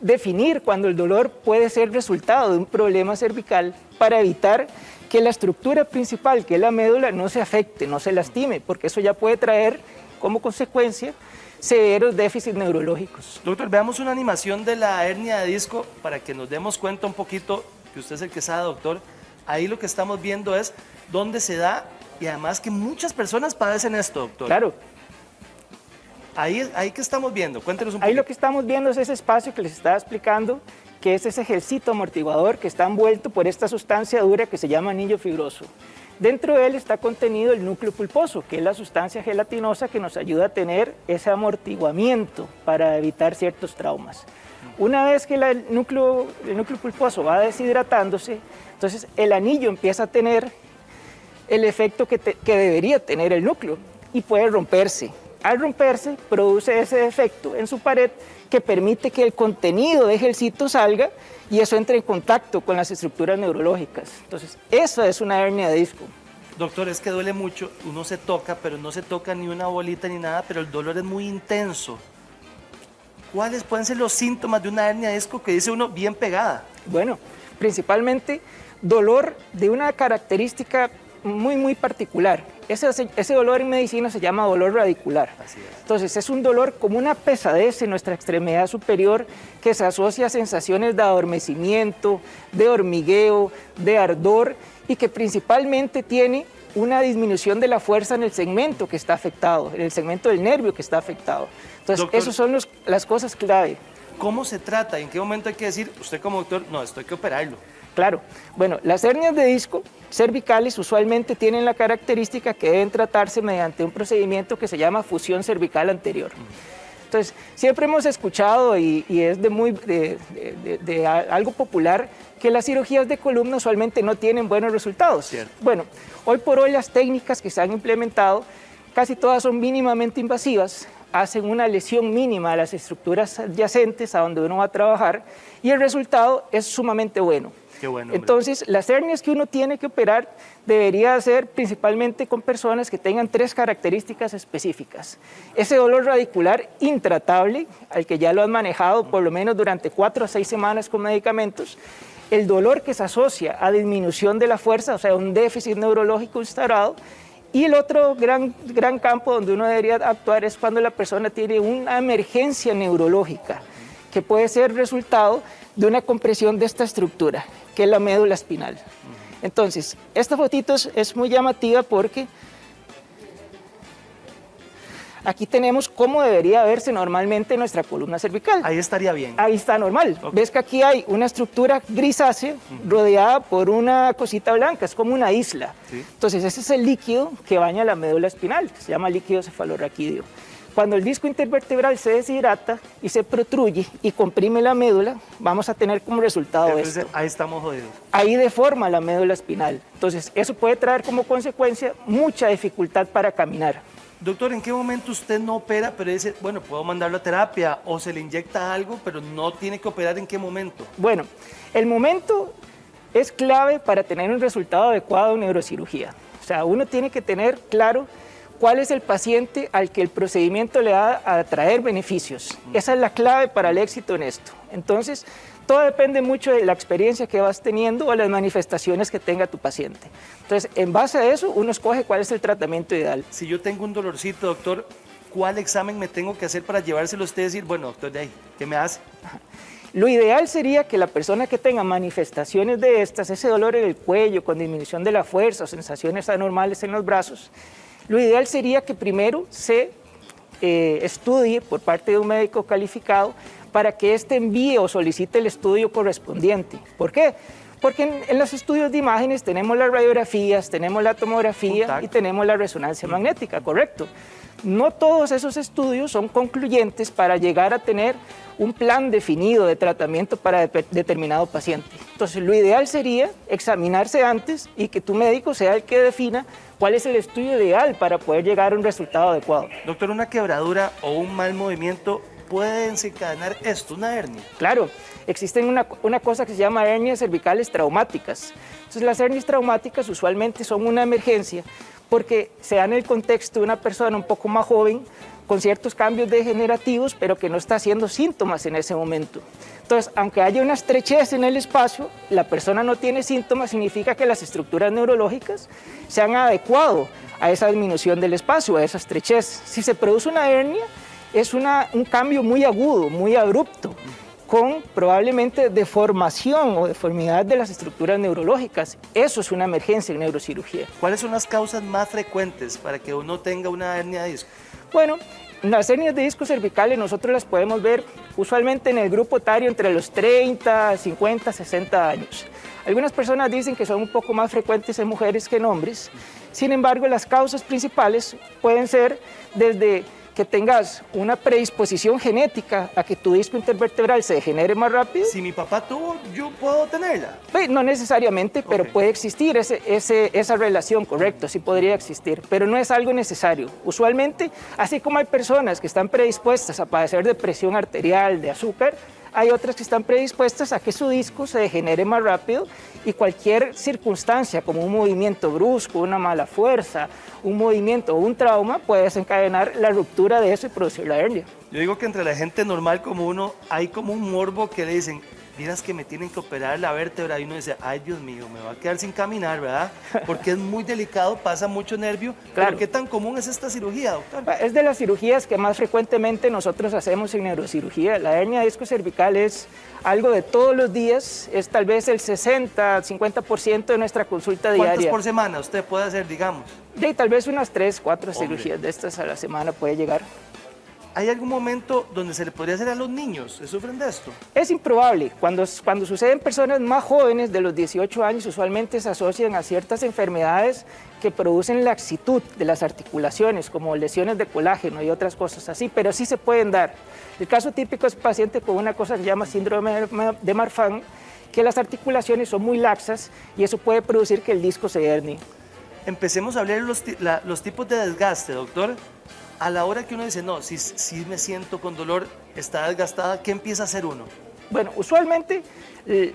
definir cuando el dolor puede ser resultado de un problema cervical para evitar que la estructura principal, que es la médula, no se afecte, no se lastime, porque eso ya puede traer como consecuencia severos déficits neurológicos. Doctor, veamos una animación de la hernia de disco para que nos demos cuenta un poquito, que usted es el que sabe, doctor. Ahí lo que estamos viendo es dónde se da, y además que muchas personas padecen esto, doctor. Claro. Ahí que estamos viendo, cuéntenos un poquito. Ahí lo que estamos viendo es ese espacio que les estaba explicando, que es ese gelcito amortiguador que está envuelto por esta sustancia dura que se llama anillo fibroso. Dentro de él está contenido el núcleo pulposo, que es la sustancia gelatinosa que nos ayuda a tener ese amortiguamiento para evitar ciertos traumas. Una vez que el núcleo pulposo va deshidratándose, entonces el anillo empieza a tener el efecto que debería tener el núcleo y puede romperse. Al romperse, produce ese efecto en su pared que permite que el contenido de gelcito salga y eso entre en contacto con las estructuras neurológicas. Entonces, eso es una hernia de disco. Doctor, es que duele mucho, uno se toca, pero no se toca ni una bolita ni nada, pero el dolor es muy intenso. ¿Cuáles pueden ser los síntomas de una hernia de disco que dice uno bien pegada? Bueno, principalmente dolor de una característica muy particular. Ese dolor en medicina se llama dolor radicular. Entonces es un dolor como una pesadez en nuestra extremidad superior que se asocia a sensaciones de adormecimiento, de hormigueo, de ardor y que principalmente tiene una disminución de la fuerza en el segmento que está afectado, en el segmento del nervio que está afectado. Entonces, Doctor, esas son las cosas clave. ¿Cómo se trata? ¿En qué momento hay que decir, usted como doctor, no, esto hay que operarlo? Claro, bueno, las hernias de disco cervicales usualmente tienen la característica que deben tratarse mediante un procedimiento que se llama fusión cervical anterior. Entonces, siempre hemos escuchado y es de algo popular que las cirugías de columna usualmente no tienen buenos resultados. Cierto. Bueno, hoy por hoy las técnicas que se han implementado, casi todas son mínimamente invasivas, hacen una lesión mínima a las estructuras adyacentes a donde uno va a trabajar y el resultado es sumamente bueno. Qué bueno, entonces, las hernias que uno tiene que operar debería ser principalmente con personas que tengan 3 características específicas. Ese dolor radicular intratable, al que ya lo han manejado por lo menos durante 4 a 6 semanas con medicamentos, el dolor que se asocia a disminución de la fuerza, o sea, un déficit neurológico instaurado, y el otro gran campo donde uno debería actuar es cuando la persona tiene una emergencia neurológica, que puede ser resultado de una compresión de esta estructura, que es la médula espinal. Entonces, esta fotito es muy llamativa porque aquí tenemos cómo debería verse normalmente nuestra columna cervical. Ahí estaría bien. Ahí está normal. Okay. Ves que aquí hay una estructura grisácea rodeada por una cosita blanca, es como una isla. ¿Sí? Entonces, ese es el líquido que baña la médula espinal, se llama líquido cefalorraquídeo. Cuando el disco intervertebral se deshidrata y se protruye y comprime la médula, vamos a tener como resultado esto. Ahí estamos jodidos. Ahí deforma la médula espinal. Entonces, eso puede traer como consecuencia mucha dificultad para caminar. Doctor, ¿en qué momento usted no opera, pero dice, bueno, puedo mandarlo a terapia o se le inyecta algo, pero no tiene que operar? ¿En qué momento? Bueno, el momento es clave para tener un resultado adecuado en neurocirugía. O sea, uno tiene que tener claro cuál es el paciente al que el procedimiento le va a traer beneficios. Esa es la clave para el éxito en esto. Entonces, todo depende mucho de la experiencia que vas teniendo o las manifestaciones que tenga tu paciente. Entonces, en base a eso, uno escoge cuál es el tratamiento ideal. Si yo tengo un dolorcito, doctor, ¿cuál examen me tengo que hacer para llevárselo a usted y decir, bueno, doctor, de ahí, ¿qué me hace? Lo ideal sería que la persona que tenga manifestaciones de estas, ese dolor en el cuello, con disminución de la fuerza o sensaciones anormales en los brazos, lo ideal sería que primero se estudie por parte de un médico calificado para que éste envíe o solicite el estudio correspondiente. ¿Por qué? Porque en los estudios de imágenes tenemos las radiografías, tenemos la tomografía y tenemos la resonancia magnética, ¿correcto? No todos esos estudios son concluyentes para llegar a tener un plan definido de tratamiento para determinado paciente. Entonces, lo ideal sería examinarse antes y que tu médico sea el que defina cuál es el estudio ideal para poder llegar a un resultado adecuado. Doctor, ¿una quebradura o un mal movimiento puede desencadenar esto, una hernia? Claro, existen una cosa que se llama hernias cervicales traumáticas. Entonces, las hernias traumáticas usualmente son una emergencia porque se da en el contexto de una persona un poco más joven con ciertos cambios degenerativos, pero que no está haciendo síntomas en ese momento. Entonces, aunque haya una estrechez en el espacio, la persona no tiene síntomas, significa que las estructuras neurológicas se han adecuado a esa disminución del espacio, a esa estrechez. Si se produce una hernia, es un cambio muy agudo, muy abrupto, con probablemente deformación o deformidad de las estructuras neurológicas. Eso es una emergencia en neurocirugía. ¿Cuáles son las causas más frecuentes para que uno tenga una hernia de disco? Bueno, las hernias de disco cervicales nosotros las podemos ver usualmente en el grupo etario entre los 30, 50, 60 años. Algunas personas dicen que son un poco más frecuentes en mujeres que en hombres. Sin embargo, las causas principales pueden ser desde que tengas una predisposición genética a que tu disco intervertebral se degenere más rápido. Si mi papá tuvo, ¿yo puedo tenerla? Pues no necesariamente, pero puede existir esa relación, correcto, sí podría existir, pero no es algo necesario. Usualmente, así como hay personas que están predispuestas a padecer de presión arterial, de azúcar, hay otras que están predispuestas a que su disco se degenere más rápido y cualquier circunstancia como un movimiento brusco, una mala fuerza, un movimiento o un trauma puede desencadenar la ruptura de eso y producir la hernia. Yo digo que entre la gente normal como uno hay como un morbo que le dicen, vieras que me tienen que operar la vértebra, y uno dice, ay Dios mío, me va a quedar sin caminar, ¿verdad? Porque es muy delicado, pasa mucho nervio. Claro. ¿Pero qué tan común es esta cirugía, doctor? Es de las cirugías que más frecuentemente nosotros hacemos en neurocirugía. La hernia de disco cervical es algo de todos los días, es tal vez el 60-50% de nuestra consulta diaria. ¿Cuántas por semana usted puede hacer, digamos? De tal vez unas 3-4 cirugías de estas a la semana puede llegar. ¿Hay algún momento donde se le podría hacer a los niños que sufren de esto? Es improbable. Cuando sucede en personas más jóvenes de los 18 años, usualmente se asocian a ciertas enfermedades que producen laxitud de las articulaciones, como lesiones de colágeno y otras cosas así, pero sí se pueden dar. El caso típico es paciente con una cosa que se llama síndrome de Marfan, que las articulaciones son muy laxas y eso puede producir que el disco se hernie. Empecemos a hablar los tipos de desgaste, doctor. A la hora que uno dice, no, si me siento con dolor, está desgastada, ¿qué empieza a hacer uno? Bueno, usualmente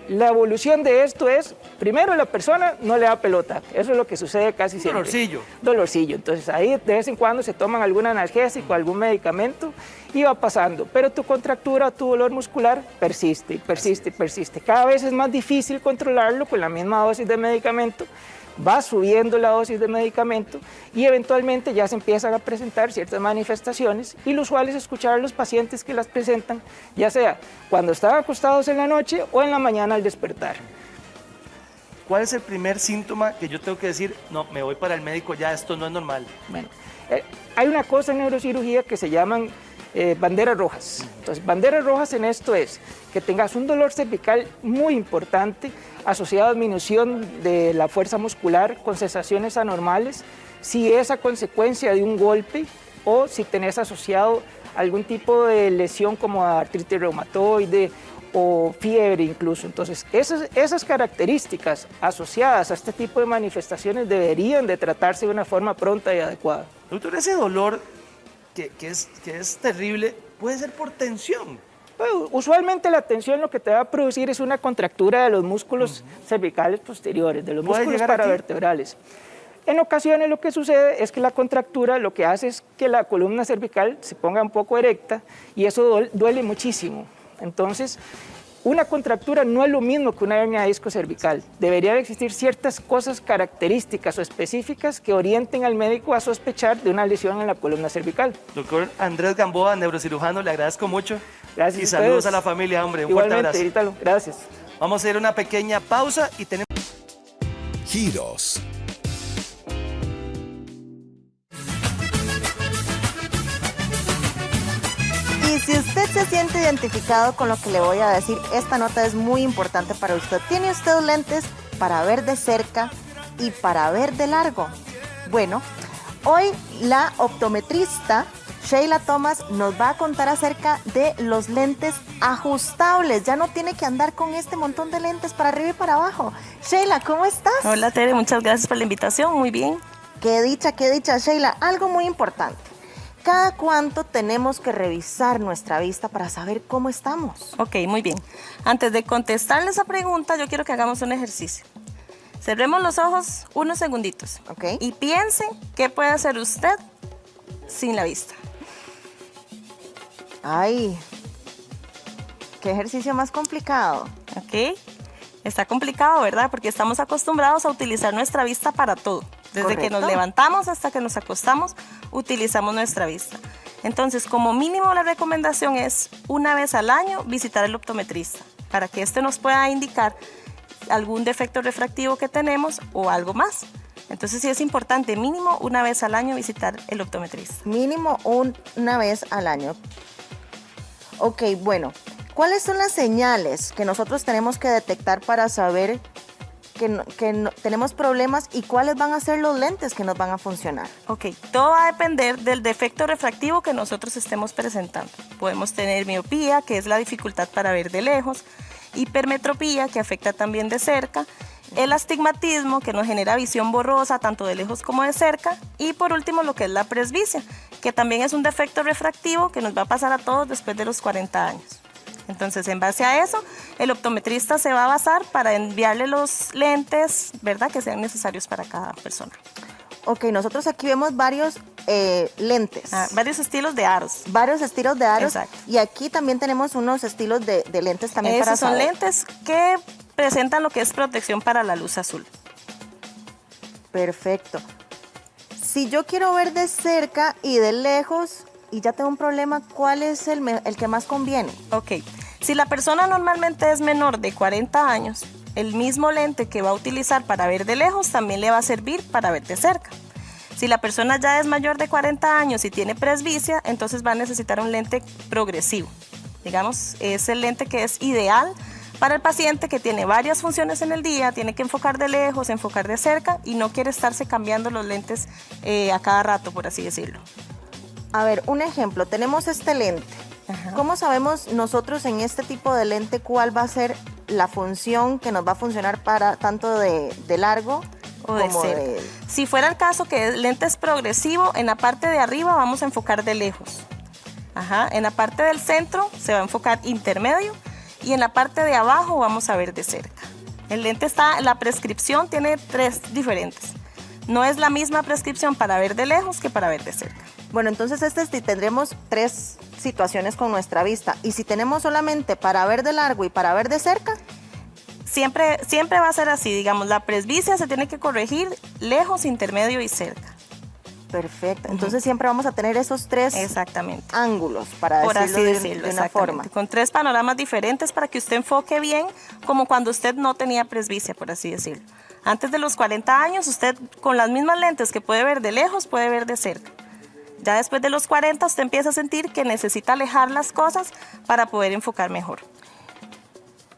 la evolución de esto es, primero la persona no le da pelota, eso es lo que sucede casi siempre. Dolorcillo. Dolorcillo, entonces ahí de vez en cuando se toman algún analgésico, algún medicamento y va pasando, pero tu contractura, tu dolor muscular persiste, persiste, persiste. Cada vez es más difícil controlarlo con la misma dosis de medicamento, va subiendo la dosis de medicamento y eventualmente ya se empiezan a presentar ciertas manifestaciones y lo usual es escuchar a los pacientes que las presentan, ya sea cuando están acostados en la noche o en la mañana al despertar. ¿Cuál es el primer síntoma que yo tengo que decir, no, me voy para el médico, ya esto no es normal? Bueno, hay una cosa en neurocirugía que se llaman banderas rojas. Entonces, banderas rojas en esto es que tengas un dolor cervical muy importante asociado a disminución de la fuerza muscular con sensaciones anormales, si es a consecuencia de un golpe o si tenés asociado algún tipo de lesión como artritis reumatoide o fiebre incluso. Entonces, esas características asociadas a este tipo de manifestaciones deberían de tratarse de una forma pronta y adecuada. Doctor, ese dolor que es terrible puede ser por tensión. Bueno, usualmente la tensión lo que te va a producir es una contractura de los músculos cervicales posteriores, de los músculos paravertebrales. En ocasiones lo que sucede es que la contractura lo que hace es que la columna cervical se ponga un poco erecta y eso duele muchísimo. Entonces, una contractura no es lo mismo que una hernia de disco cervical. Deberían existir ciertas cosas características o específicas que orienten al médico a sospechar de una lesión en la columna cervical. Doctor Andrés Gamboa, neurocirujano, le agradezco mucho. Gracias. Y saludos a la familia, hombre. Un fuerte abrazo. Ítalo, gracias. Vamos a hacer una pequeña pausa y tenemos... Giros. Y si usted se siente identificado con lo que le voy a decir, esta nota es muy importante para usted. ¿Tiene usted lentes para ver de cerca y para ver de largo? Bueno, hoy la optometrista Sheila Thomas nos va a contar acerca de los lentes ajustables. Ya no tiene que andar con este montón de lentes para arriba y para abajo. Sheila, ¿cómo estás? Hola Tere, muchas gracias por la invitación, muy bien. Qué dicha, Sheila. Algo muy importante. ¿Cada cuánto tenemos que revisar nuestra vista para saber cómo estamos? Ok, muy bien. Antes de contestarle esa pregunta, yo quiero que hagamos un ejercicio. Cerremos los ojos unos segunditos. Okay. Y piense qué puede hacer usted sin la vista. Ay, qué ejercicio más complicado. Ok, está complicado, ¿verdad? Porque estamos acostumbrados a utilizar nuestra vista para todo. Desde Correcto. que nos levantamos hasta que nos acostamos, utilizamos nuestra vista. Entonces, como mínimo la recomendación es una vez al año visitar al optometrista para que éste nos pueda indicar algún defecto refractivo que tenemos o algo más. Entonces sí es importante mínimo una vez al año visitar el optometrista. Mínimo una vez al año. Ok, bueno, ¿cuáles son las señales que nosotros tenemos que detectar para saber que tenemos problemas y cuáles van a ser los lentes que nos van a funcionar? Ok, todo va a depender del defecto refractivo que nosotros estemos presentando. Podemos tener miopía, que es la dificultad para ver de lejos, hipermetropía, que afecta también de cerca, el astigmatismo, que nos genera visión borrosa tanto de lejos como de cerca, y por último lo que es la presbicia, que también es un defecto refractivo que nos va a pasar a todos después de los 40 años. Entonces, en base a eso, el optometrista se va a basar para enviarle los lentes, ¿verdad?, que sean necesarios para cada persona. Ok, nosotros aquí vemos varios lentes. Varios estilos de aros. Varios estilos de aros. Exacto. Y aquí también tenemos unos estilos de lentes también para Esos son saber. lentes que presentan lo que es protección para la luz azul. Perfecto. Si yo quiero ver de cerca y de lejos y ya tengo un problema, ¿cuál es el que más conviene? Ok. Si la persona normalmente es menor de 40 años, el mismo lente que va a utilizar para ver de lejos también le va a servir para ver de cerca. Si la persona ya es mayor de 40 años y tiene presbicia, entonces va a necesitar un lente progresivo. Digamos, es el lente que es ideal para el paciente que tiene varias funciones en el día, tiene que enfocar de lejos, enfocar de cerca y no quiere estarse cambiando los lentes a cada rato, por así decirlo. A ver, un ejemplo, tenemos este lente. Ajá. ¿Cómo sabemos nosotros en este tipo de lente cuál va a ser la función que nos va a funcionar para tanto de largo o de cerca? Si fuera el caso que el lente es progresivo, en la parte de arriba vamos a enfocar de lejos. Ajá. En la parte del centro se va a enfocar intermedio y en la parte de abajo vamos a ver de cerca. El lente la prescripción tiene 3 diferentes. No es la misma prescripción para ver de lejos que para ver de cerca. Bueno, entonces tendremos 3 situaciones con nuestra vista. ¿Y si tenemos solamente para ver de largo y para ver de cerca? Siempre va a ser así, digamos, la presbicia se tiene que corregir lejos, intermedio y cerca. Perfecto, entonces siempre vamos a tener esos 3 ángulos, para por decirlo, así decirlo de una forma. Con 3 panoramas diferentes para que usted enfoque bien, como cuando usted no tenía presbicia, por así decirlo. Antes de los 40 años, usted con las mismas lentes que puede ver de lejos, puede ver de cerca. Ya después de los 40, usted empieza a sentir que necesita alejar las cosas para poder enfocar mejor.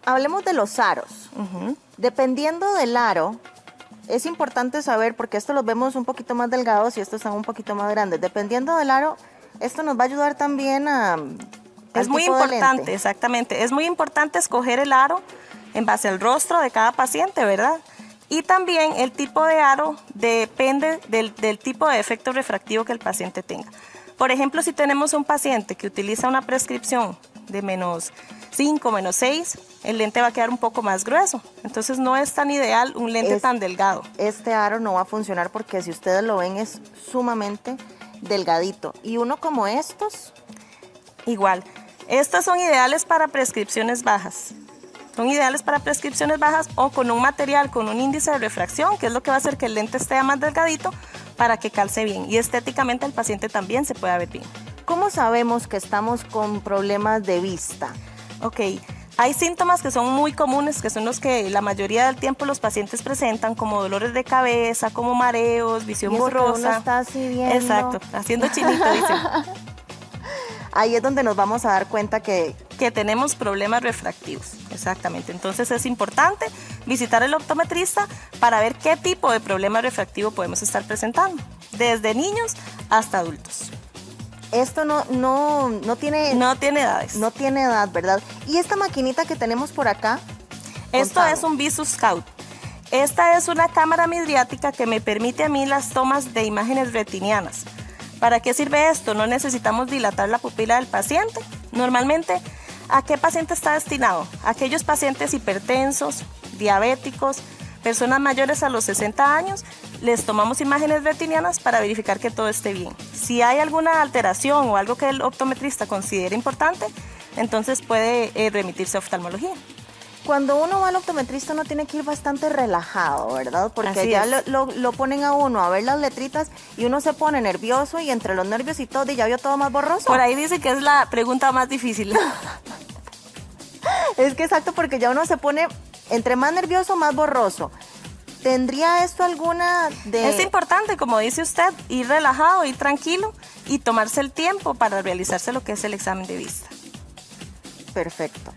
Hablemos de los aros. Dependiendo del aro, es importante saber, porque estos los vemos un poquito más delgados y estos están un poquito más grandes. Dependiendo del aro, esto nos va a ayudar también a... Es muy importante, exactamente. Es muy importante escoger el aro en base al rostro de cada paciente, ¿verdad? Y también el tipo de aro depende del tipo de efecto refractivo que el paciente tenga. Por ejemplo, si tenemos un paciente que utiliza una prescripción de -5, -6, el lente va a quedar un poco más grueso. Entonces no es tan ideal un lente tan delgado. Este aro no va a funcionar porque si ustedes lo ven es sumamente delgadito. ¿Y uno como estos? Igual. Estos son ideales para prescripciones bajas. Son ideales para prescripciones bajas o con un material con un índice de refracción, que es lo que va a hacer que el lente esté más delgadito para que calce bien. Y estéticamente el paciente también se pueda ver bien. ¿Cómo sabemos que estamos con problemas de vista? Ok, hay síntomas que son muy comunes, que son los que la mayoría del tiempo los pacientes presentan, como dolores de cabeza, como mareos, visión borrosa. Uno está así viendo. Exacto, haciendo chinito, dicen. Ahí es donde nos vamos a dar cuenta que tenemos problemas refractivos, exactamente. Entonces es importante visitar al optometrista para ver qué tipo de problema refractivo podemos estar presentando, desde niños hasta adultos. Esto no tiene edades. No tiene edad, ¿verdad? ¿Y esta maquinita que tenemos por acá? Esto es un Visus Scout. Esta es una cámara midriática que me permite a mí las tomas de imágenes retinianas. ¿Para qué sirve esto? No necesitamos dilatar la pupila del paciente. Normalmente, ¿a qué paciente está destinado? Aquellos pacientes hipertensos, diabéticos, personas mayores a los 60 años, les tomamos imágenes retinianas para verificar que todo esté bien. Si hay alguna alteración o algo que el optometrista considere importante, entonces puede remitirse a oftalmología. Cuando uno va al optometrista uno tiene que ir bastante relajado, ¿verdad? Porque ya lo ponen a uno a ver las letritas y uno se pone nervioso y entre los nervios y todo, y ya vio todo más borroso. Por ahí dice que es la pregunta más difícil. Es que exacto, porque ya uno se pone entre más nervioso, más borroso. ¿Tendría esto alguna de...? Es importante, como dice usted, ir relajado, ir tranquilo y tomarse el tiempo para realizarse lo que es el examen de vista. Perfecto.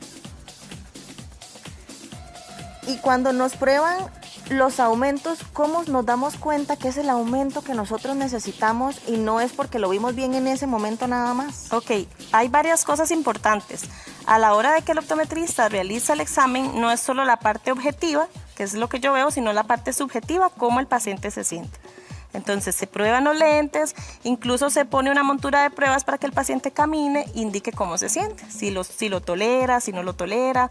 Y cuando nos prueban los aumentos, ¿cómo nos damos cuenta que es el aumento que nosotros necesitamos y no es porque lo vimos bien en ese momento nada más? Ok, hay varias cosas importantes. A la hora de que el optometrista realiza el examen, no es solo la parte objetiva, que es lo que yo veo, sino la parte subjetiva, cómo el paciente se siente. Entonces se prueban los lentes, incluso se pone una montura de pruebas para que el paciente camine, indique cómo se siente, si lo tolera, si no lo tolera.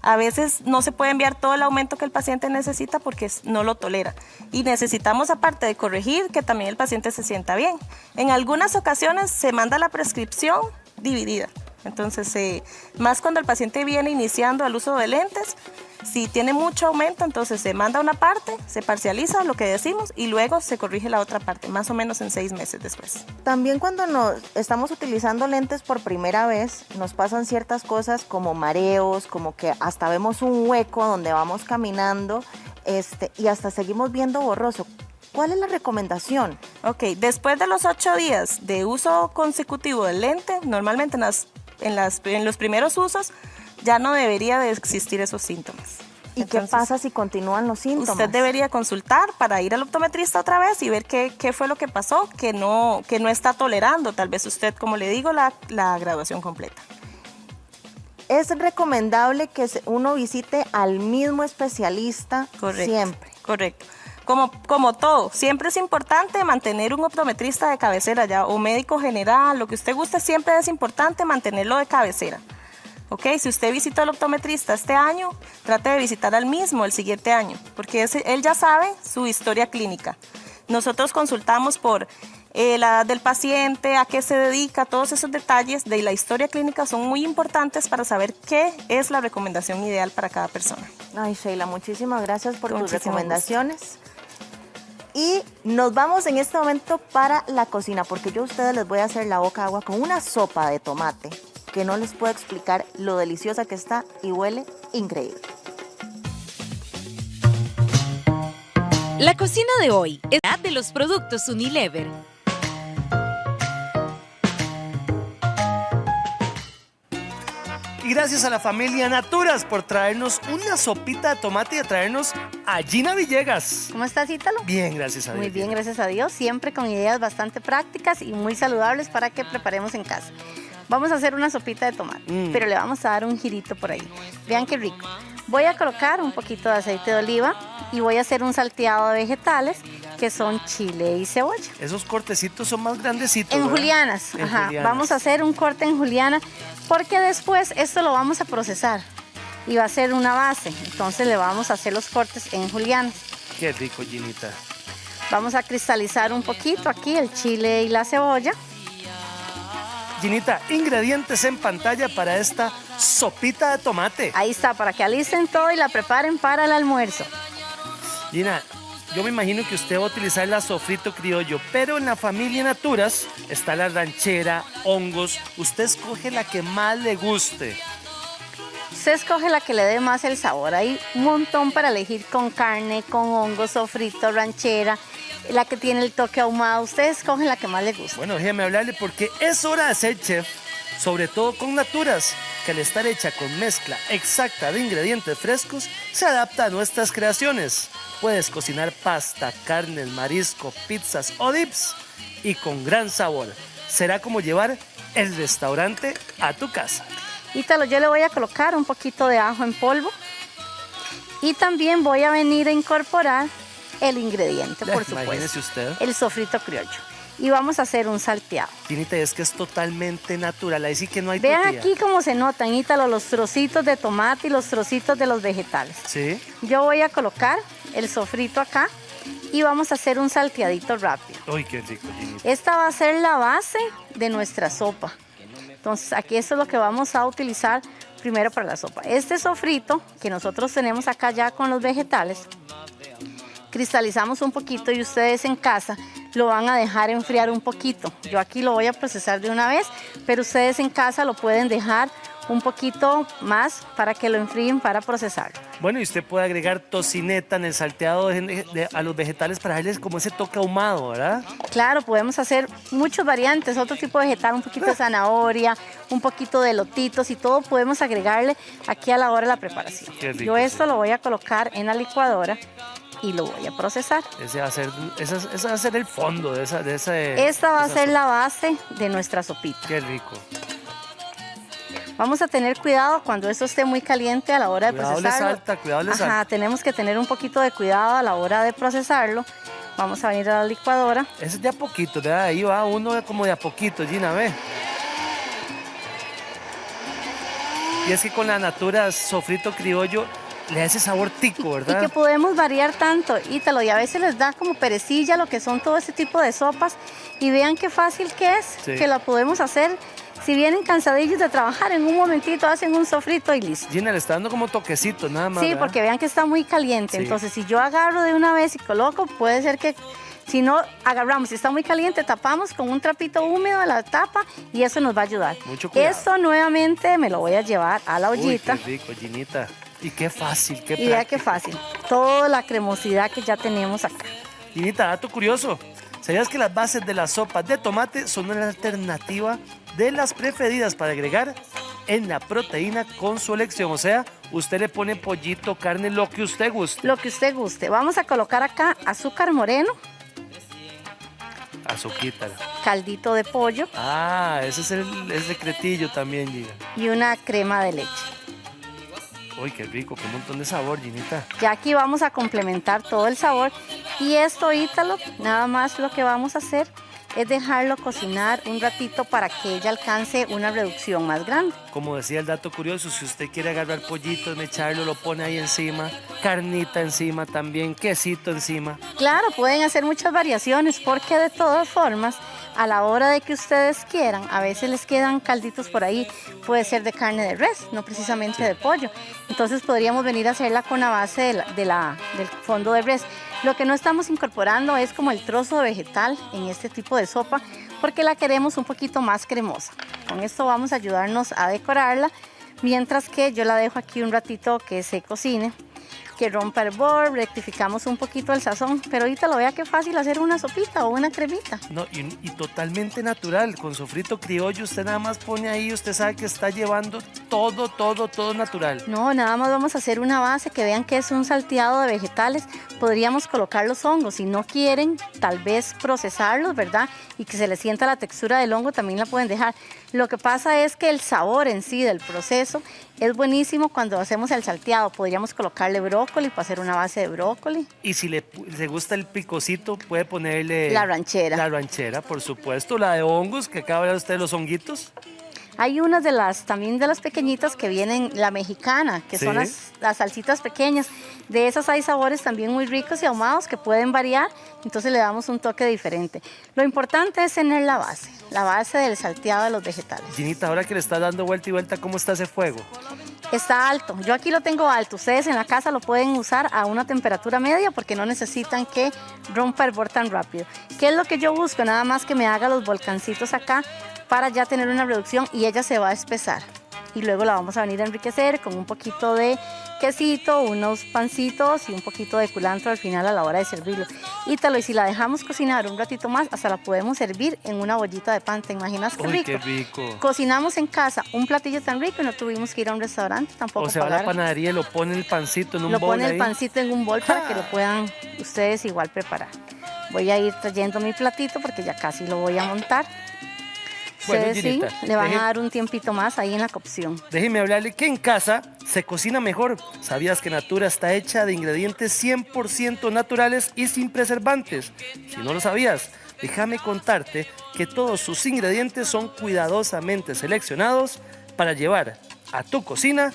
A veces no se puede enviar todo el aumento que el paciente necesita porque no lo tolera. Y necesitamos, aparte de corregir, que también el paciente se sienta bien. En algunas ocasiones se manda la prescripción dividida. Entonces, más cuando el paciente viene iniciando el uso de lentes, si tiene mucho aumento, entonces se manda una parte, se parcializa lo que decimos y luego se corrige la otra parte, más o menos en 6 meses después. También cuando estamos utilizando lentes por primera vez, nos pasan ciertas cosas como mareos, como que hasta vemos un hueco donde vamos caminando y hasta seguimos viendo borroso. ¿Cuál es la recomendación? Ok, después de los 8 días de uso consecutivo del lente, normalmente en los primeros usos ya no debería de existir esos síntomas. ¿Y qué pasa si continúan los síntomas? Usted debería consultar para ir al optometrista otra vez y ver qué fue lo que pasó, que no está tolerando, tal vez usted, como le digo, la graduación completa. ¿Es recomendable que uno visite al mismo especialista siempre? Correcto. Como todo, siempre es importante mantener un optometrista de cabecera ya, o médico general, lo que usted guste, siempre es importante mantenerlo de cabecera. ¿Ok? Si usted visitó al optometrista este año, trate de visitar al mismo el siguiente año, porque él ya sabe su historia clínica. Nosotros consultamos por la edad del paciente, a qué se dedica, todos esos detalles de la historia clínica son muy importantes para saber qué es la recomendación ideal para cada persona. Ay, Sheila, muchísimas gracias por tus recomendaciones. Y nos vamos en este momento para la cocina, porque yo a ustedes les voy a hacer la boca agua con una sopa de tomate que no les puedo explicar lo deliciosa que está y huele increíble. La cocina de hoy es de los productos Unilever. Y gracias a la familia Naturas por traernos una sopita de tomate y a traernos a Gina Villegas. ¿Cómo estás, Ítalo? Bien, gracias a Dios. Muy bien, gracias a Dios. Siempre con ideas bastante prácticas y muy saludables para que preparemos en casa. Vamos a hacer una sopita de tomate, pero le vamos a dar un girito por ahí. Vean qué rico. Voy a colocar un poquito de aceite de oliva y voy a hacer un salteado de vegetales que son chile y cebolla. Esos cortecitos son más grandecitos, En ¿verdad? julianas, En ajá. julianas. Vamos a hacer un corte en juliana porque después esto lo vamos a procesar y va a ser una base. Entonces le vamos a hacer los cortes en julianas. Qué rico, Ginita. Vamos a cristalizar un poquito aquí el chile y la cebolla. Ginita, ingredientes en pantalla para esta sopita de tomate. Ahí está, para que alisten todo y la preparen para el almuerzo. Gina, yo me imagino que usted va a utilizar la sofrito criollo, pero en la familia Naturas está la ranchera, hongos. Usted escoge la que más le guste. Usted escoge la que le dé más el sabor. Hay un montón para elegir con carne, con hongos, sofrito, ranchera, la que tiene el toque ahumado. Usted escoge la que más le guste. Bueno, déjeme hablarle porque es hora de ser chef, sobre todo con Naturas, que al estar hecha con mezcla exacta de ingredientes frescos, se adapta a nuestras creaciones. Puedes cocinar pasta, carnes, marisco, pizzas o dips y con gran sabor. Será como llevar el restaurante a tu casa. Ítalo, yo le voy a colocar un poquito de ajo en polvo y también voy a venir a incorporar el ingrediente, por supuesto. Imagínese usted. El sofrito criollo. Y vamos a hacer un salteado. Ginita, es que es totalmente natural, ahí sí que no hay Vean tortilla. aquí cómo se notan, Ítalo, los trocitos de tomate y los trocitos de los vegetales. Sí. Yo voy a colocar el sofrito acá y vamos a hacer un salteadito rápido. Uy, qué rico, Ginita. Esta va a ser la base de nuestra sopa. Entonces, aquí esto es lo que vamos a utilizar primero para la sopa. Este sofrito que nosotros tenemos acá ya con los vegetales, cristalizamos un poquito y ustedes en casa lo van a dejar enfriar un poquito. Yo aquí lo voy a procesar de una vez, pero ustedes en casa lo pueden dejar un poquito más para que lo enfríen para procesarlo. Bueno, y usted puede agregar tocineta en el salteado a los vegetales para darles como ese toque ahumado, ¿verdad? Claro, podemos hacer muchas variantes, otro tipo de vegetal, un poquito de zanahoria, un poquito de elotitos y todo podemos agregarle aquí a la hora de la preparación. Qué rico, Yo esto lo voy a colocar en la licuadora y lo voy a procesar. Ese va a ser el fondo de ese. Esta va a ser la base de nuestra sopita. Qué rico. Vamos a tener cuidado cuando esto esté muy caliente a la hora de procesarlo. Cuidado le salta. Tenemos que tener un poquito de cuidado a la hora de procesarlo Vamos a venir a la licuadora. Ese es de a poquito, ¿verdad? Ahí va uno como de a poquito, Gina, ve. Y es que con la natura sofrito criollo le da ese sabor tico, ¿verdad? Y que podemos variar tanto, Ítalo, y a veces les da como perecilla lo que son todo este tipo de sopas. Y vean qué fácil que es, Sí. que la podemos hacer. Si vienen cansadillos de trabajar, en un momentito hacen un sofrito y listo. Gina, le está dando como toquecito, nada más. Sí, ¿verdad? porque vean que está muy caliente. Sí. Entonces, si yo agarro de una vez y coloco, puede ser que, si no agarramos, si está muy caliente, tapamos con un trapito húmedo de la tapa y eso nos va a ayudar. Mucho cuidado. Esto nuevamente me lo voy a llevar a la ollita. Uy, qué rico, Ginita. Y qué fácil, qué Y vea práctico. qué fácil. Toda la cremosidad que ya tenemos acá. Ginita, dato curioso. ¿Sabías que las bases de las sopas de tomate son una alternativa de las preferidas para agregar en la proteína con su elección? O sea, usted le pone pollito, carne, lo que usted guste. Lo que usted guste. Vamos a colocar acá azúcar moreno, Azuquita. caldito de pollo Ah, ese es el secretillo también, Gina. y una crema de leche. Uy, qué rico, qué montón de sabor, Ginita. Ya aquí vamos a complementar todo el sabor. Y esto, Ítalo, nada más lo que vamos a hacer es dejarlo cocinar un ratito para que ella alcance una reducción más grande. Como decía el dato curioso, si usted quiere agarrar pollito, echarlo, lo pone ahí encima, carnita encima también, quesito encima. Claro, pueden hacer muchas variaciones porque de todas formas, a la hora de que ustedes quieran, a veces les quedan calditos por ahí, puede ser de carne de res, no precisamente de pollo. Entonces podríamos venir a hacerla con la base del fondo de res. Lo que no estamos incorporando es como el trozo de vegetal en este tipo de sopa porque la queremos un poquito más cremosa. Con esto vamos a ayudarnos a decorarla, mientras que yo la dejo aquí un ratito que se cocine, que rompa el hervor, rectificamos un poquito el sazón, pero ahorita lo vea qué fácil hacer una sopita o una cremita. No, y totalmente natural, con sofrito criollo, usted nada más pone ahí, usted sabe que está llevando todo natural. No, nada más vamos a hacer una base que vean que es un salteado de vegetales. Podríamos colocar los hongos, si no quieren tal vez procesarlos, ¿verdad? Y que se les sienta la textura del hongo, también la pueden dejar. Lo que pasa es que el sabor en sí del proceso es buenísimo cuando hacemos el salteado. Podríamos colocarle brócoli para hacer una base de brócoli. Y si le gusta el picocito, puede ponerle... La ranchera. La ranchera, por supuesto. La de hongos, que acaba de hablar usted de los honguitos. Hay unas también de las pequeñitas que vienen, la mexicana, que son Sí. las salsitas pequeñas. De esas hay sabores también muy ricos y ahumados que pueden variar, entonces le damos un toque diferente. Lo importante es tener la base del salteado de los vegetales. Ginita, ahora que le está dando vuelta y vuelta, ¿cómo está ese fuego? Está alto, yo aquí lo tengo alto, ustedes en la casa lo pueden usar a una temperatura media porque no necesitan que rompa el hervor tan rápido. ¿Qué es lo que yo busco? Nada más que me haga los volcancitos acá para ya tener una reducción y ella se va a espesar. Y luego la vamos a venir a enriquecer con un poquito de quesito, unos pancitos y un poquito de culantro al final a la hora de servirlo. Ítalo, y si la dejamos cocinar un ratito más, hasta la podemos servir en una bollita de pan. ¿Te imaginas qué Uy, rico? qué rico. Cocinamos en casa un platillo tan rico y no tuvimos que ir a un restaurante tampoco. O se va a la pagar. panadería y lo pone el pancito en un Lo bol pone el ahí. pancito en un bol para que lo puedan ustedes igual preparar. Voy a ir trayendo mi platito porque ya casi lo voy a montar. Bueno, Ustedes sí, Ginita, le van a dar un tiempito más ahí en la cocción. Déjeme hablarle que en casa se cocina mejor. ¿Sabías que Natura está hecha de ingredientes 100% naturales y sin preservantes? Si no lo sabías, déjame contarte que todos sus ingredientes son cuidadosamente seleccionados para llevar a tu cocina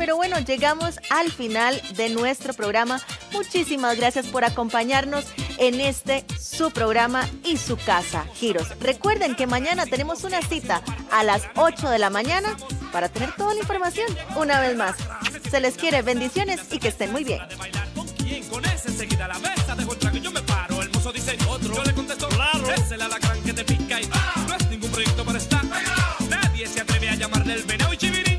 pero bueno, llegamos al final de nuestro programa. Muchísimas gracias por acompañarnos en su programa y su casa, Giros. Recuerden que mañana tenemos una cita a las 8 de la mañana para tener toda la información una vez más. Se les quiere, bendiciones y que estén muy bien. Con ese enseguida la besa, dejo el trago y yo me paro. El mozo dice otro, yo le contesto, claro, es el alacrán que te pica y no es ningún proyecto para estar. Nadie se atreve a llamarle el veneno y chiviri.